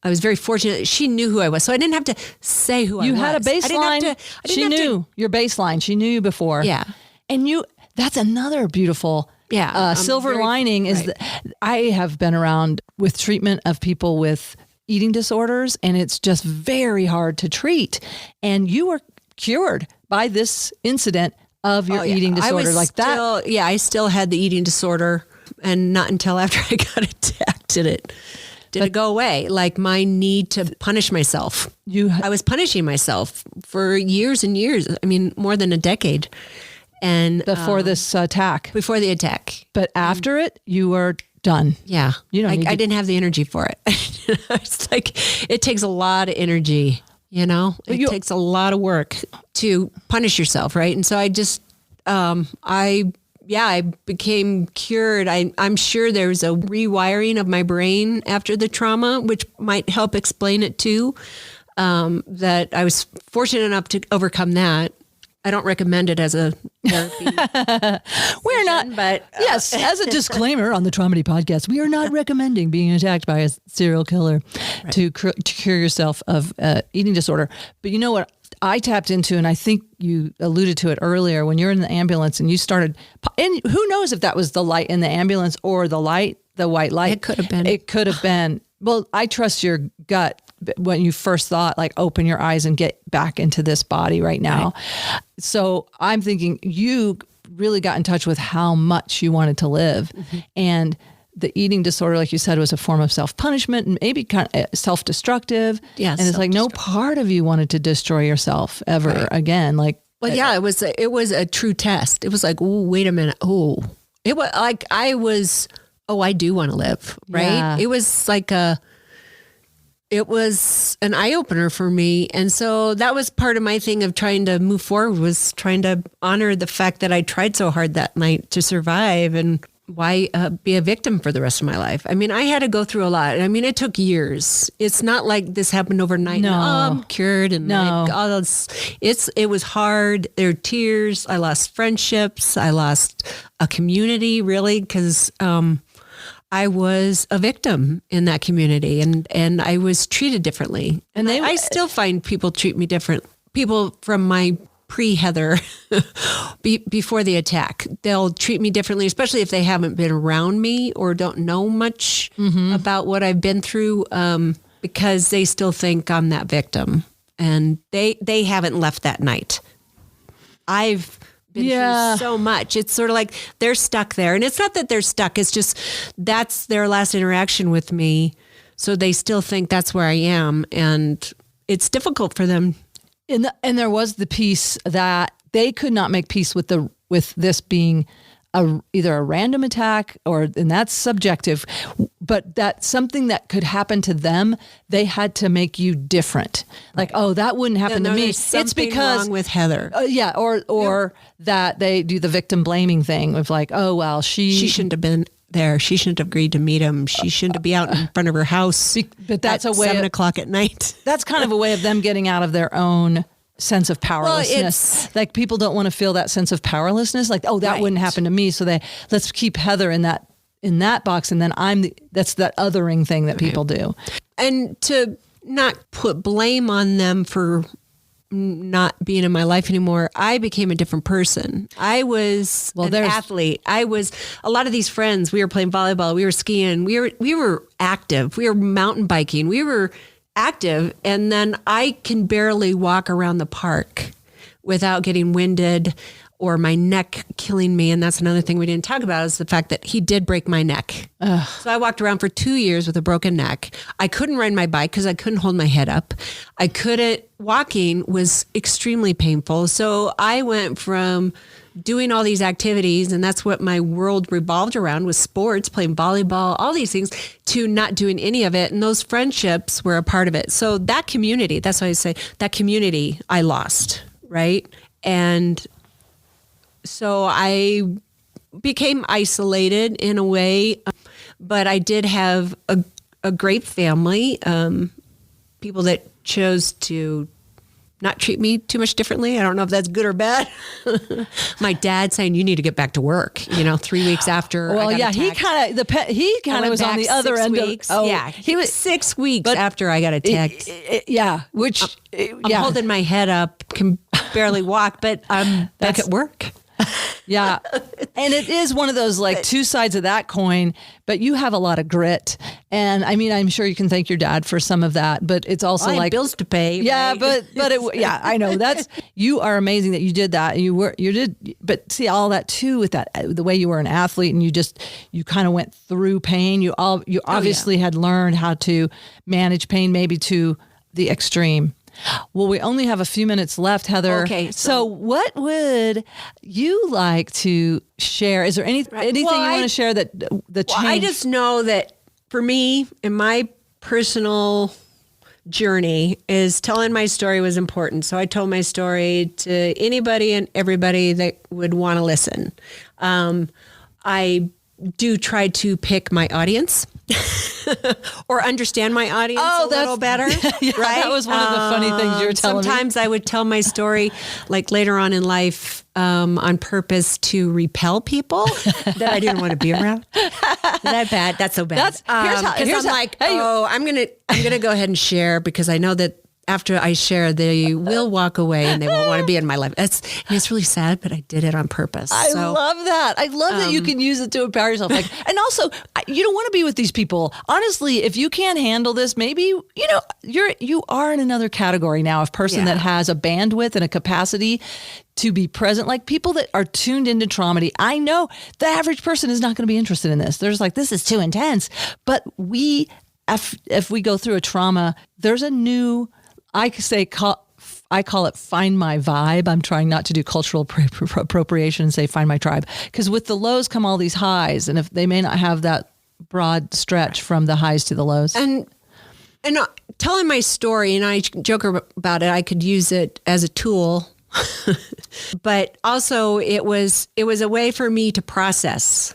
I was very fortunate that she knew who I was. So I didn't have to say who I was. You had a baseline. She knew your baseline. She knew you before. Yeah. And that's another beautiful silver lining is that I have been around with treatment of people with eating disorders, and it's just very hard to treat. And you were cured by this incident of your eating disorder that. Yeah, I still had the eating disorder, and not until after I got attacked did it go away. Like my need to punish myself. I was punishing myself for years and years. I mean, more than a decade. And before this attack. Before the attack. But after it, you were done. Yeah. I didn't have the energy for it. It's like, it takes a lot of energy, it takes a lot of work to punish yourself. Right. And so I just, I became cured. I'm sure there's a rewiring of my brain after the trauma, which might help explain it too. That I was fortunate enough to overcome that. I don't recommend it as a therapy. We're not, but yes, as a disclaimer on the Tromedy podcast, we are not recommending being attacked by a serial killer to cure yourself of eating disorder. But you know what I tapped into, and I think you alluded to it earlier when you're in the ambulance and you started, and who knows if that was the light in the ambulance or the white light. It could have been. It could have been. Well, I trust your gut when you first thought, like, open your eyes and get back into this body right now. Right. So I'm thinking you really got in touch with how much you wanted to live. Mm-hmm. And the eating disorder, like you said, was a form of self-punishment and maybe kind of self-destructive. Yes, and it's like no part of you wanted to destroy yourself ever again. Like, well, yeah, it was a true test. It was like, oh, wait a minute. Oh, it was like, I do want to live. Right. Yeah. It was like it was an eye-opener for me. And so that was part of my thing of trying to move forward, was trying to honor the fact that I tried so hard that night to survive, and why be a victim for the rest of my life? I mean, I had to go through a lot. I mean, it took years. It's not like this happened overnight. No. I'm cured. And it was hard. There were tears. I lost friendships. I lost a community, really, because I was a victim in that community, and I was treated differently. And I still find people treat me different. People from my pre-Heather, before the attack, they'll treat me differently, especially if they haven't been around me or don't know much about what I've been through, because they still think I'm that victim, and they haven't left that night. I've been through so much. It's sort of like they're stuck there. And it's not that they're stuck. It's just that's their last interaction with me. So they still think that's where I am. And it's difficult for them. And there was the piece that they could not make peace with this being either a random attack, and that's subjective, but that's something that could happen to them. They had to make you different. Like, oh, that wouldn't happen to me. It's because wrong with Heather. Or that they do the victim blaming thing of like, oh, well, she shouldn't have been there. She shouldn't have agreed to meet him. She shouldn't be out in front of her house. But that's at a way 7:00 at night. That's kind of a way of them getting out of their own sense of powerlessness. Like, people don't want to feel that sense of powerlessness. Like, oh, that wouldn't happen to me. So let's keep Heather in that box. And then that's that othering thing that people do. And to not put blame on them for not being in my life anymore, I became a different person. I was an athlete. I was a lot of these friends. We were playing volleyball. We were skiing. We were active. We were mountain biking. We were active. And then I can barely walk around the park without getting winded or my neck killing me. And that's another thing we didn't talk about, is the fact that he did break my neck. Ugh. So I walked around for 2 years with a broken neck. I couldn't ride my bike because I couldn't hold my head up. Walking was extremely painful. So I went from doing all these activities, and that's what my world revolved around, was sports, playing volleyball, all these things, to not doing any of it. And those friendships were a part of it. So that community, that's why I say that community I lost, right? And so I became isolated in a way, but I did have a great family, people that chose to not treat me too much differently. I don't know if that's good or bad. My dad saying, you need to get back to work, 3 weeks after. Well, yeah, he kind of was on the other end weeks. of, yeah, he was 6 weeks after I got a text. I'm holding my head up, can barely walk, but I'm back at work. Yeah. And it is one of those two sides of that coin, but you have a lot of grit. And I mean, I'm sure you can thank your dad for some of that, but it's also I have bills to pay. Yeah, right? but I know you are amazing that you did that. But see all that too with that, the way you were an athlete and you kind of went through pain. You obviously had learned how to manage pain, maybe to the extreme. Well, we only have a few minutes left, Heather. Okay. So what would you like to share? Is there anything you want to share that the change? I just know that for me, in my personal journey, is telling my story was important. So I told my story to anybody and everybody that would want to listen. I do try to pick my audience or understand my audience a little better. Yeah, right? That was one of the funny things you were telling me. Sometimes I would tell my story later on in life on purpose to repel people that I didn't want to be around. Is that bad? That's so bad. I'm gonna go ahead and share, because I know that after I share, they will walk away and they won't want to be in my life. It's really sad, but I did it on purpose. I love that. I love that you can use it to empower yourself. And also, you don't want to be with these people. Honestly, if you can't handle this, maybe, you are in another category now of person that has a bandwidth and a capacity to be present. Like people that are tuned into Tromedy. I know the average person is not going to be interested in this. They're just like, this is too intense. But if we go through a trauma, there's a new, I call it find my vibe. I'm trying not to do cultural appropriation and say find my tribe, because with the lows come all these highs, and if they may not have that broad stretch from the highs to the lows. And telling my story, and I joke about it, I could use it as a tool, but also it was a way for me to process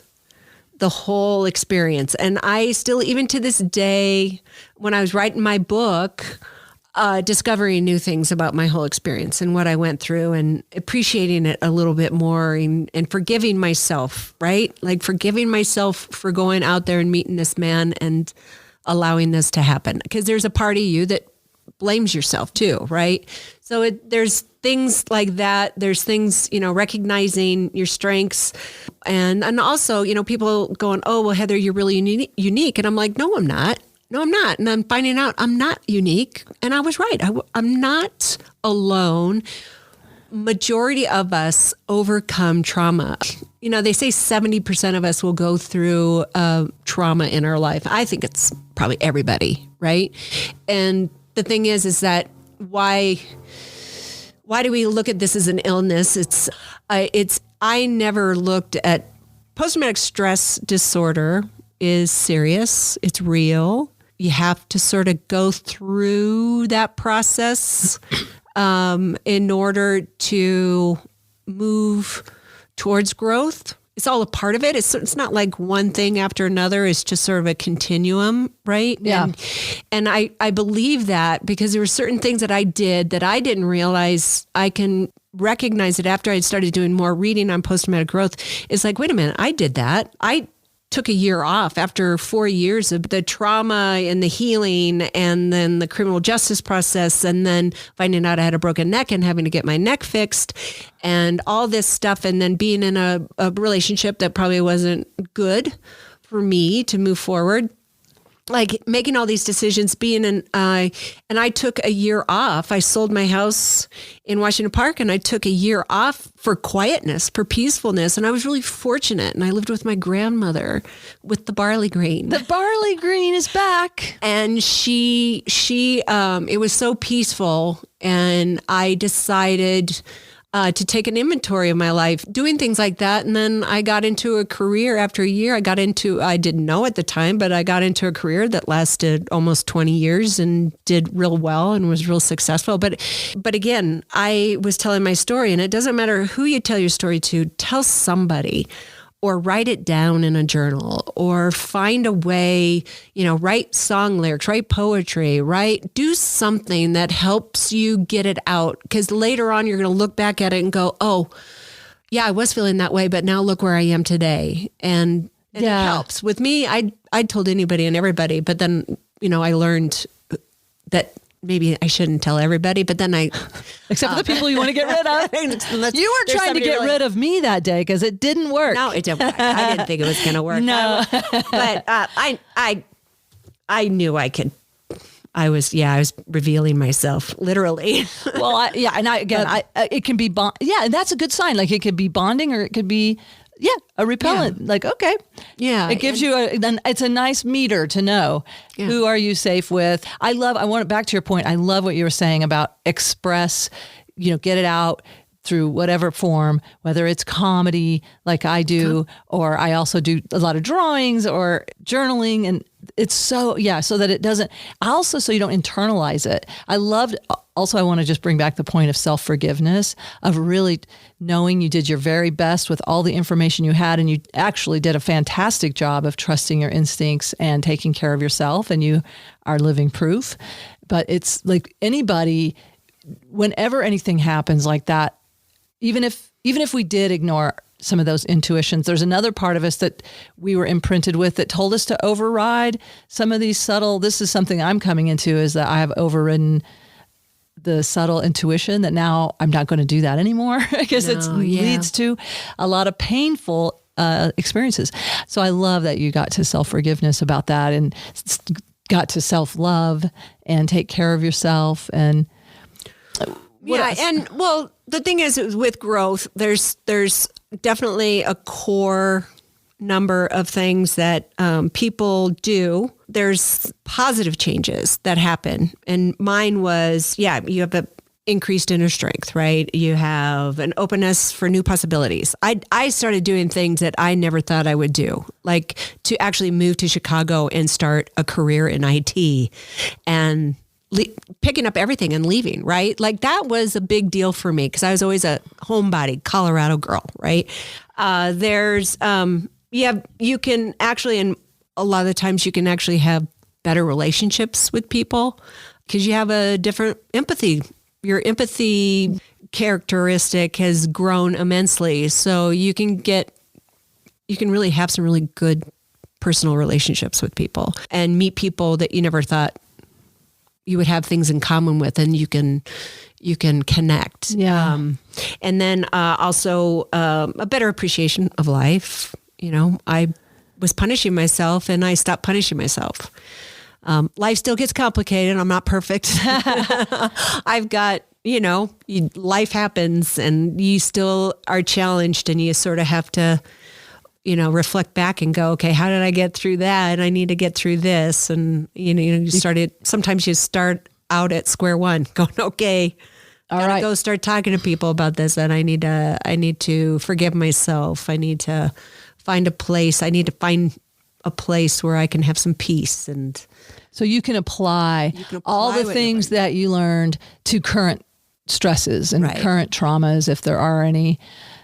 the whole experience. And I still, even to this day, when I was writing my book, discovering new things about my whole experience and what I went through, and appreciating it a little bit more, and forgiving myself, right? Like forgiving myself for going out there and meeting this man and allowing this to happen. Because there's a part of you that blames yourself too, right? So there's things like that. There's things, recognizing your strengths, and also, people going, oh, well, Heather, you're really unique. And I'm like, no, I'm not. No, I'm not. And I'm finding out I'm not unique. And I was right. I'm not alone. Majority of us overcome trauma. They say 70% of us will go through trauma in our life. I think it's probably everybody, right? And the thing is that why do we look at this as an illness? I never looked at post-traumatic stress disorder is serious. It's real. You have to sort of go through that process in order to move towards growth. It's all a part of it. It's not like one thing after another. It's just sort of a continuum, right? Yeah. And I believe that because there were certain things that I did that I didn't realize. I can recognize it after I started doing more reading on post-traumatic growth. It's like, wait a minute, I did that. I took a year off after 4 years of the trauma and the healing, and then the criminal justice process, and then finding out I had a broken neck and having to get my neck fixed and all this stuff. And then being in a relationship that probably wasn't good for me to move forward. like making all these decisions, and I took a year off. I sold my house in Washington Park and I took a year off for quietness, for peacefulness. And I was really fortunate. And I lived with my grandmother with the barley green. The barley green is back. And it was so peaceful. And I decided to take an inventory of my life, doing things like that. And then I got into a career after a year. I didn't know at the time, but I got into a career that lasted almost 20 years and did real well and was real successful. But again, I was telling my story, and it doesn't matter who you tell your story to, tell somebody, or write it down in a journal, or find a way, write song lyrics, write poetry, do something that helps you get it out. Because later on, you're going to look back at it and go, oh, yeah, I was feeling that way, but now look where I am today. And it helps. With me, I told anybody and everybody, but then, I learned that maybe I shouldn't tell everybody, but then except for the people you want to get rid of. You were trying to get rid of me that day because it didn't work. No, it didn't work. I didn't think it was going to work. No. But I knew I could. I was revealing myself literally. Well, it can be and that's a good sign. Like it could be bonding, or it could be a repellent. Like, okay. Yeah. It gives you it's a nice meter to know who are you safe with. I want back to your point. I love what you were saying about express, get it out through whatever form, whether it's comedy like I do, or I also do a lot of drawings or journaling. And it's so that it doesn't, so you don't internalize it. I want to just bring back the point of self-forgiveness, of really knowing you did your very best with all the information you had, and you actually did a fantastic job of trusting your instincts and taking care of yourself, and you are living proof. But it's like anybody, whenever anything happens like that, even if we did ignore some of those intuitions, there's another part of us that we were imprinted with that told us to override some of these subtle, this is something I'm coming into, is that I have overridden the subtle intuition that now I'm not going to do that anymore because leads to a lot of painful experiences. So I love that you got to self-forgiveness about that and got to self-love and take care of yourself. And the thing is with growth, there's definitely a core number of things that people do. There's positive changes that happen. And mine was, you have an increased inner strength, right? You have an openness for new possibilities. I started doing things that I never thought I would do, like to actually move to Chicago and start a career in IT and picking up everything and leaving, right? Like that was a big deal for me because I was always a homebody Colorado girl, right? You can actually, and a lot of the times you can actually have better relationships with people because you have a different empathy. Your empathy characteristic has grown immensely. So you can really have some really good personal relationships with people and meet people that you never thought you would have things in common with, and you can connect. Yeah. And then also a better appreciation of life. I was punishing myself and I stopped punishing myself. Life still gets complicated. I'm not perfect. I've got, life happens and you still are challenged, and you sort of have to, reflect back and go, okay, how did I get through that? And I need to get through this. And, sometimes you start out at square one going, okay, all right, go start talking to people about this. And I need to forgive myself. I need to find a place. I need to find a place where I can have some peace. And so you can apply all the things that you learned to current stresses and current traumas, if there are any.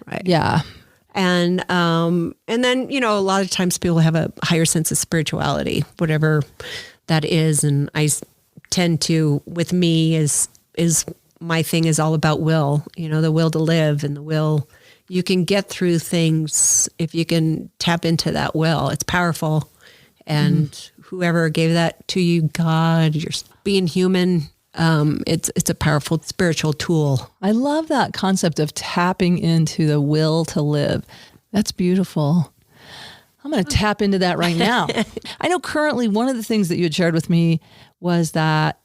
Right. Yeah. And then, a lot of times people have a higher sense of spirituality, whatever that is. And I tend to, with me is my thing is all about will, the will to live, and the will, you can get through things if you can tap into that will. It's powerful. And whoever gave that to you, God, you're being human. It's a powerful spiritual tool. I love that concept of tapping into the will to live. That's beautiful. I'm going to tap into that right now. I know currently one of the things that you had shared with me was that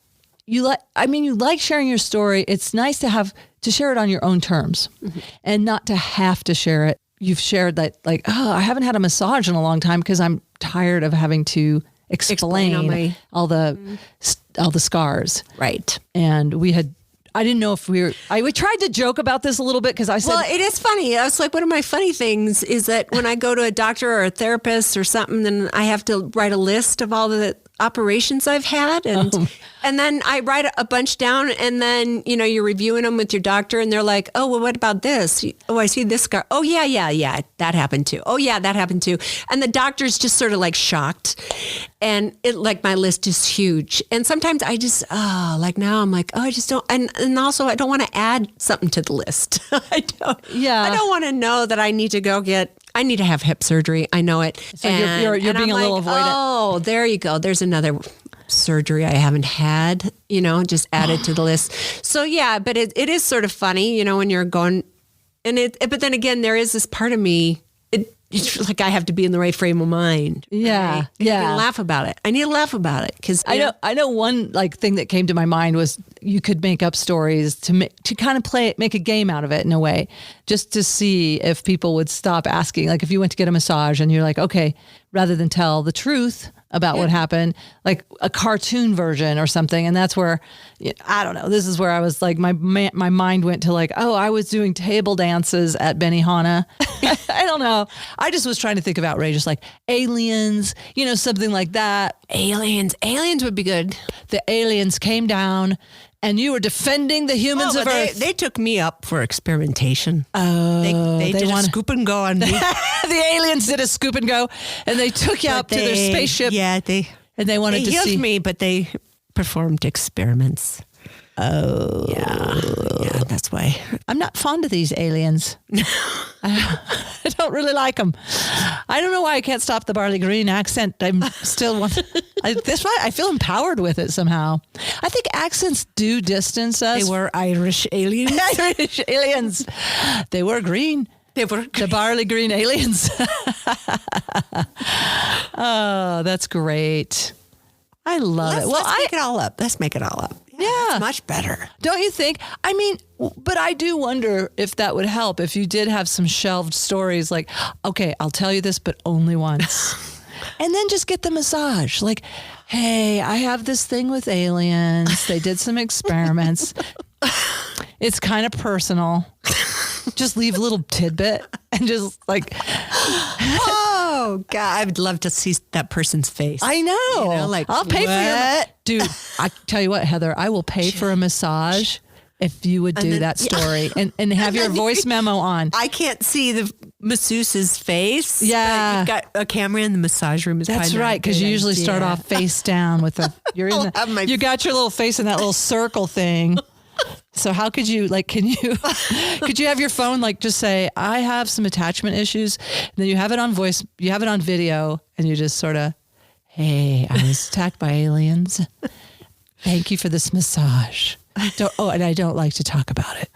you like sharing your story. It's nice to share it on your own terms and not to have to share it. You've shared that like, oh, I haven't had a massage in a long time because I'm tired of having to explain all the scars. Right. And I didn't know if we tried to joke about this a little bit because I said, well, it is funny. I was like, one of my funny things is that when I go to a doctor or a therapist or something, then I have to write a list of all the operations I've had. And then I write a bunch down, and then, you're reviewing them with your doctor and they're like, oh, well, what about this? Oh, I see this scar. Oh, yeah. That happened too. Oh, yeah, that happened too. And the doctor's just sort of like shocked. And my list is huge. And sometimes I just, now I'm like, I just don't. And also I don't want to add something to the list. I don't want to know that I need to have hip surgery. I know it. So you're being a little avoidant. Oh, there you go. There's another surgery I haven't had, just added to the list. So yeah, but it is sort of funny, when you're going but then again, there is this part of me, it's like I have to be in the right frame of mind. Yeah. Right? Yeah. I need to laugh about it because I know one thing that came to my mind was you could make up stories to kind of make a game out of it in a way, just to see if people would stop asking. Like if you went to get a massage and you're like, okay, rather than tell the truth about what happened, like a cartoon version or something. And that's where, I don't know, this is where I was like, my mind went to like, oh, I was doing table dances at Benihana. I don't know. I just was trying to think of outrageous, like aliens, something like that. Aliens would be good. The aliens came down and you were defending the humans of Earth. They took me up for experimentation. Oh, they did a scoop and go on me. The aliens did a scoop and go, and they took you up to their spaceship. Yeah, they wanted to see me, but they performed experiments. Oh, yeah, that's why I'm not fond of these aliens. I don't really like them. I don't know why I can't stop the barley green accent. I'm still that's why I feel empowered with it somehow. I think accents do distance us. They were Irish aliens. Irish aliens. They were green. The barley green aliens. Oh, that's great. I love it. Well, let's make it all up. Let's make it all up. Yeah. It's much better. Don't you think? I mean, but I do wonder if that would help if you did have some shelved stories like, okay, I'll tell you this, but only once. And then just get the massage. Like, hey, I have this thing with aliens. They did some experiments. It's kind of personal. Just leave a little tidbit and just like, oh God, I would love to see that person's face. I know. I'll pay for your, dude. I tell you what, Heather, I will pay for a massage if you would do that story and have your voice memo on. I can't see the masseuse's face. Yeah, you've got a camera in the massage room. That's right, because you usually start off face down with you got your little face in that little circle thing. So how could you could you have your phone just say, I have some attachment issues, and then you have it on voice, you have it on video, and you just sort of, hey, I was attacked by aliens. Thank you for this massage. And I don't like to talk about it.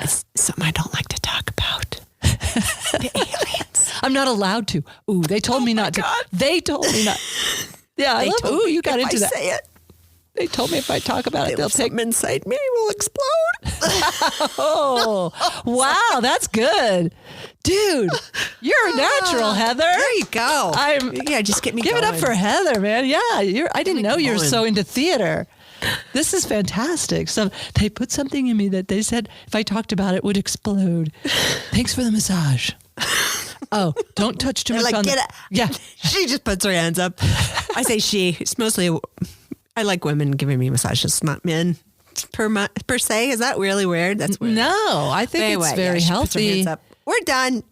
It's something I don't like to talk about. The aliens. I'm not allowed to. Ooh, they told me not to. They told me not. Yeah, you got into that. Say it. They told me if I talk about it, they'll take something inside me will explode. Oh, wow, that's good. Dude, you're a natural, Heather. There you go. Just get me Give going. it up for Heather, man. Yeah, I didn't know you were so into theater. This is fantastic. So they put something in me that they said if I talked about it would explode. Thanks for the massage. Oh, don't touch too much on get the... it. Yeah. She just puts her hands up. I say she. It's mostly... I like women giving me massages, not men per se. Is that really weird? That's weird. No, I think it's very healthy. We're done.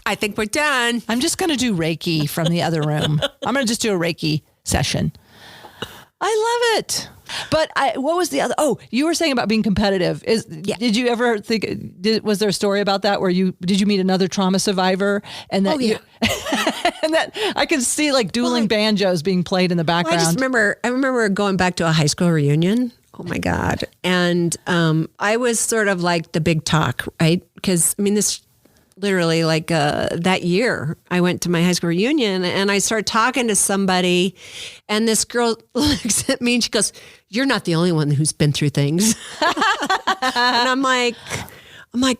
I think we're done. I'm just going to do Reiki from the other room. I'm going to just do a Reiki session. I love it. But what was the other? Oh, you were saying about being competitive. Did you ever think? Was there a story about that where did you meet another trauma survivor and that? And that I can see dueling banjos being played in the background. I remember going back to a high school reunion. Oh my God! And I was sort of like the big talk, right? Because this literally like that year, I went to my high school reunion and I started talking to somebody, and this girl looks at me and she goes, "You're not the only one who's been through things." And I'm like,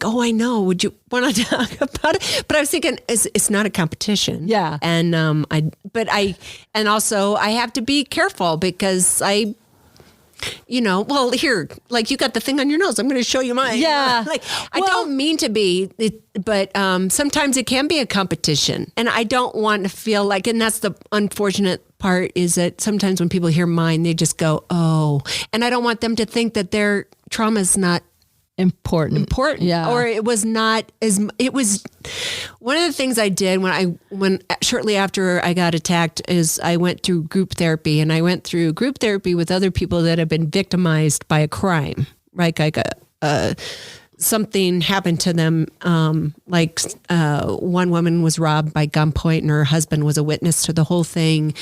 oh, I know. Would you want to talk about it? But I was thinking, it's not a competition. Yeah. And also I have to be careful because well, here, like you got the thing on your nose. I'm going to show you mine. Yeah. I don't mean to be, but sometimes it can be a competition, and I don't want to feel like, and that's the unfortunate part, is that sometimes when people hear mine, they just go, oh, and I don't want them to think that their trauma is not important. Yeah. Or it was not it was one of the things I did when shortly after I got attacked is I went through group therapy, and I went through group therapy with other people that have been victimized by a crime, right? Like something happened to them. One woman was robbed by gunpoint and her husband was a witness to the whole thing.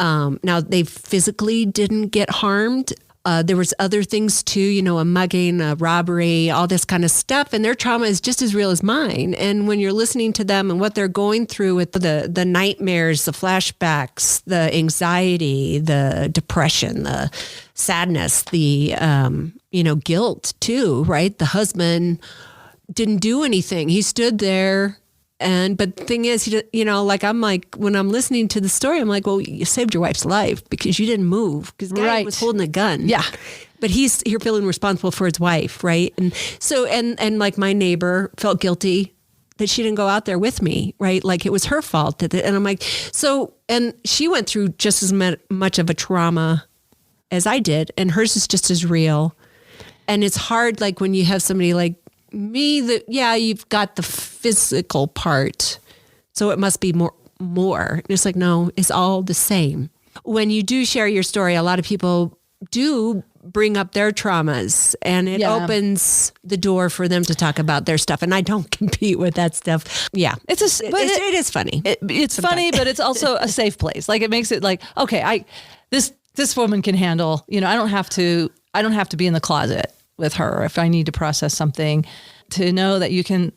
Now they physically didn't get harmed. There was other things too, a mugging, a robbery, all this kind of stuff. And their trauma is just as real as mine. And when you're listening to them and what they're going through with the nightmares, the flashbacks, the anxiety, the depression, the sadness, the, guilt too, right? The husband didn't do anything. He stood there. But the thing is, I'm like, when I'm listening to the story, I'm like, well, you saved your wife's life because you didn't move, because the guy was holding a gun. Yeah. But he's here feeling responsible for his wife. Right. And so, and like my neighbor felt guilty that she didn't go out there with me. Right. Like it was her fault. And I'm like, and she went through just as much of a trauma as I did. And hers is just as real. And it's hard, like when you have somebody like me, you've got the physical part, so it must be more. It's like, no, it's all the same. When you do share your story, a lot of people do bring up their traumas, and it opens the door for them to talk about their stuff. And I don't compete with that stuff. Yeah, it is funny. It's funny, but it's also a safe place. Like it makes it like, okay, this woman can handle. I don't have to be in the closet with her if I need to process something. To know that you can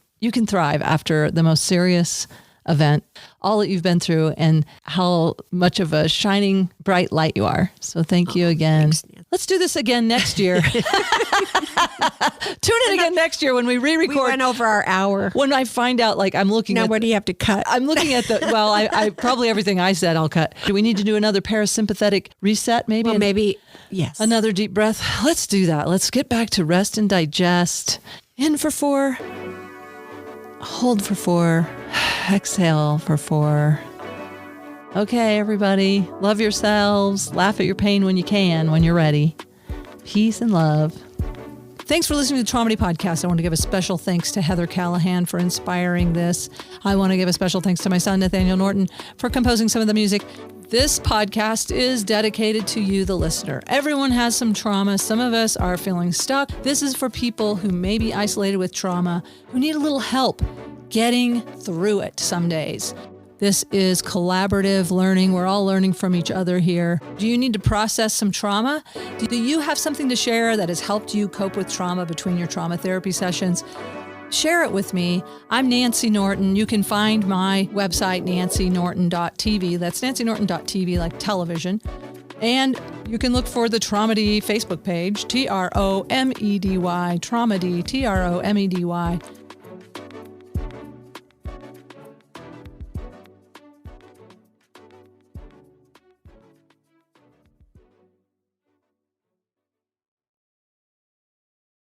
thrive after the most serious event, all that you've been through, and how much of a shining bright light you are. So thank you again. Thanks, let's do this again next year. Tune in again next year when we re-record. We went over our hour. When I find out, like I'm looking now, at... what do you have to cut? I'm looking at I probably everything I said I'll cut. Do we need to do another parasympathetic reset maybe? Well, maybe, yes. Another deep breath. Let's do that. Let's get back to rest and digest. In for 4. Hold for 4. Exhale for 4. Okay, everybody. Love yourselves. Laugh at your pain when you can, when you're ready. Peace and love. Thanks for listening to the Tromedy podcast. I want to give a special thanks to Heather Callahan for inspiring this. I want to give a special thanks to my son, Nathaniel Norton, for composing some of the music. This podcast is dedicated to you, the listener. Everyone has some trauma. Some of us are feeling stuck. This is for people who may be isolated with trauma, who need a little help getting through it some days. This is collaborative learning. We're all learning from each other here. Do you need to process some trauma? Do you have something to share that has helped you cope with trauma between your trauma therapy sessions? Share it with me. I'm Nancy Norton. You can find my website, nancynorton.tv. That's nancynorton.tv, like television. And you can look for the Tromedy Facebook page, Tromedy, Tromedy, Tromedy.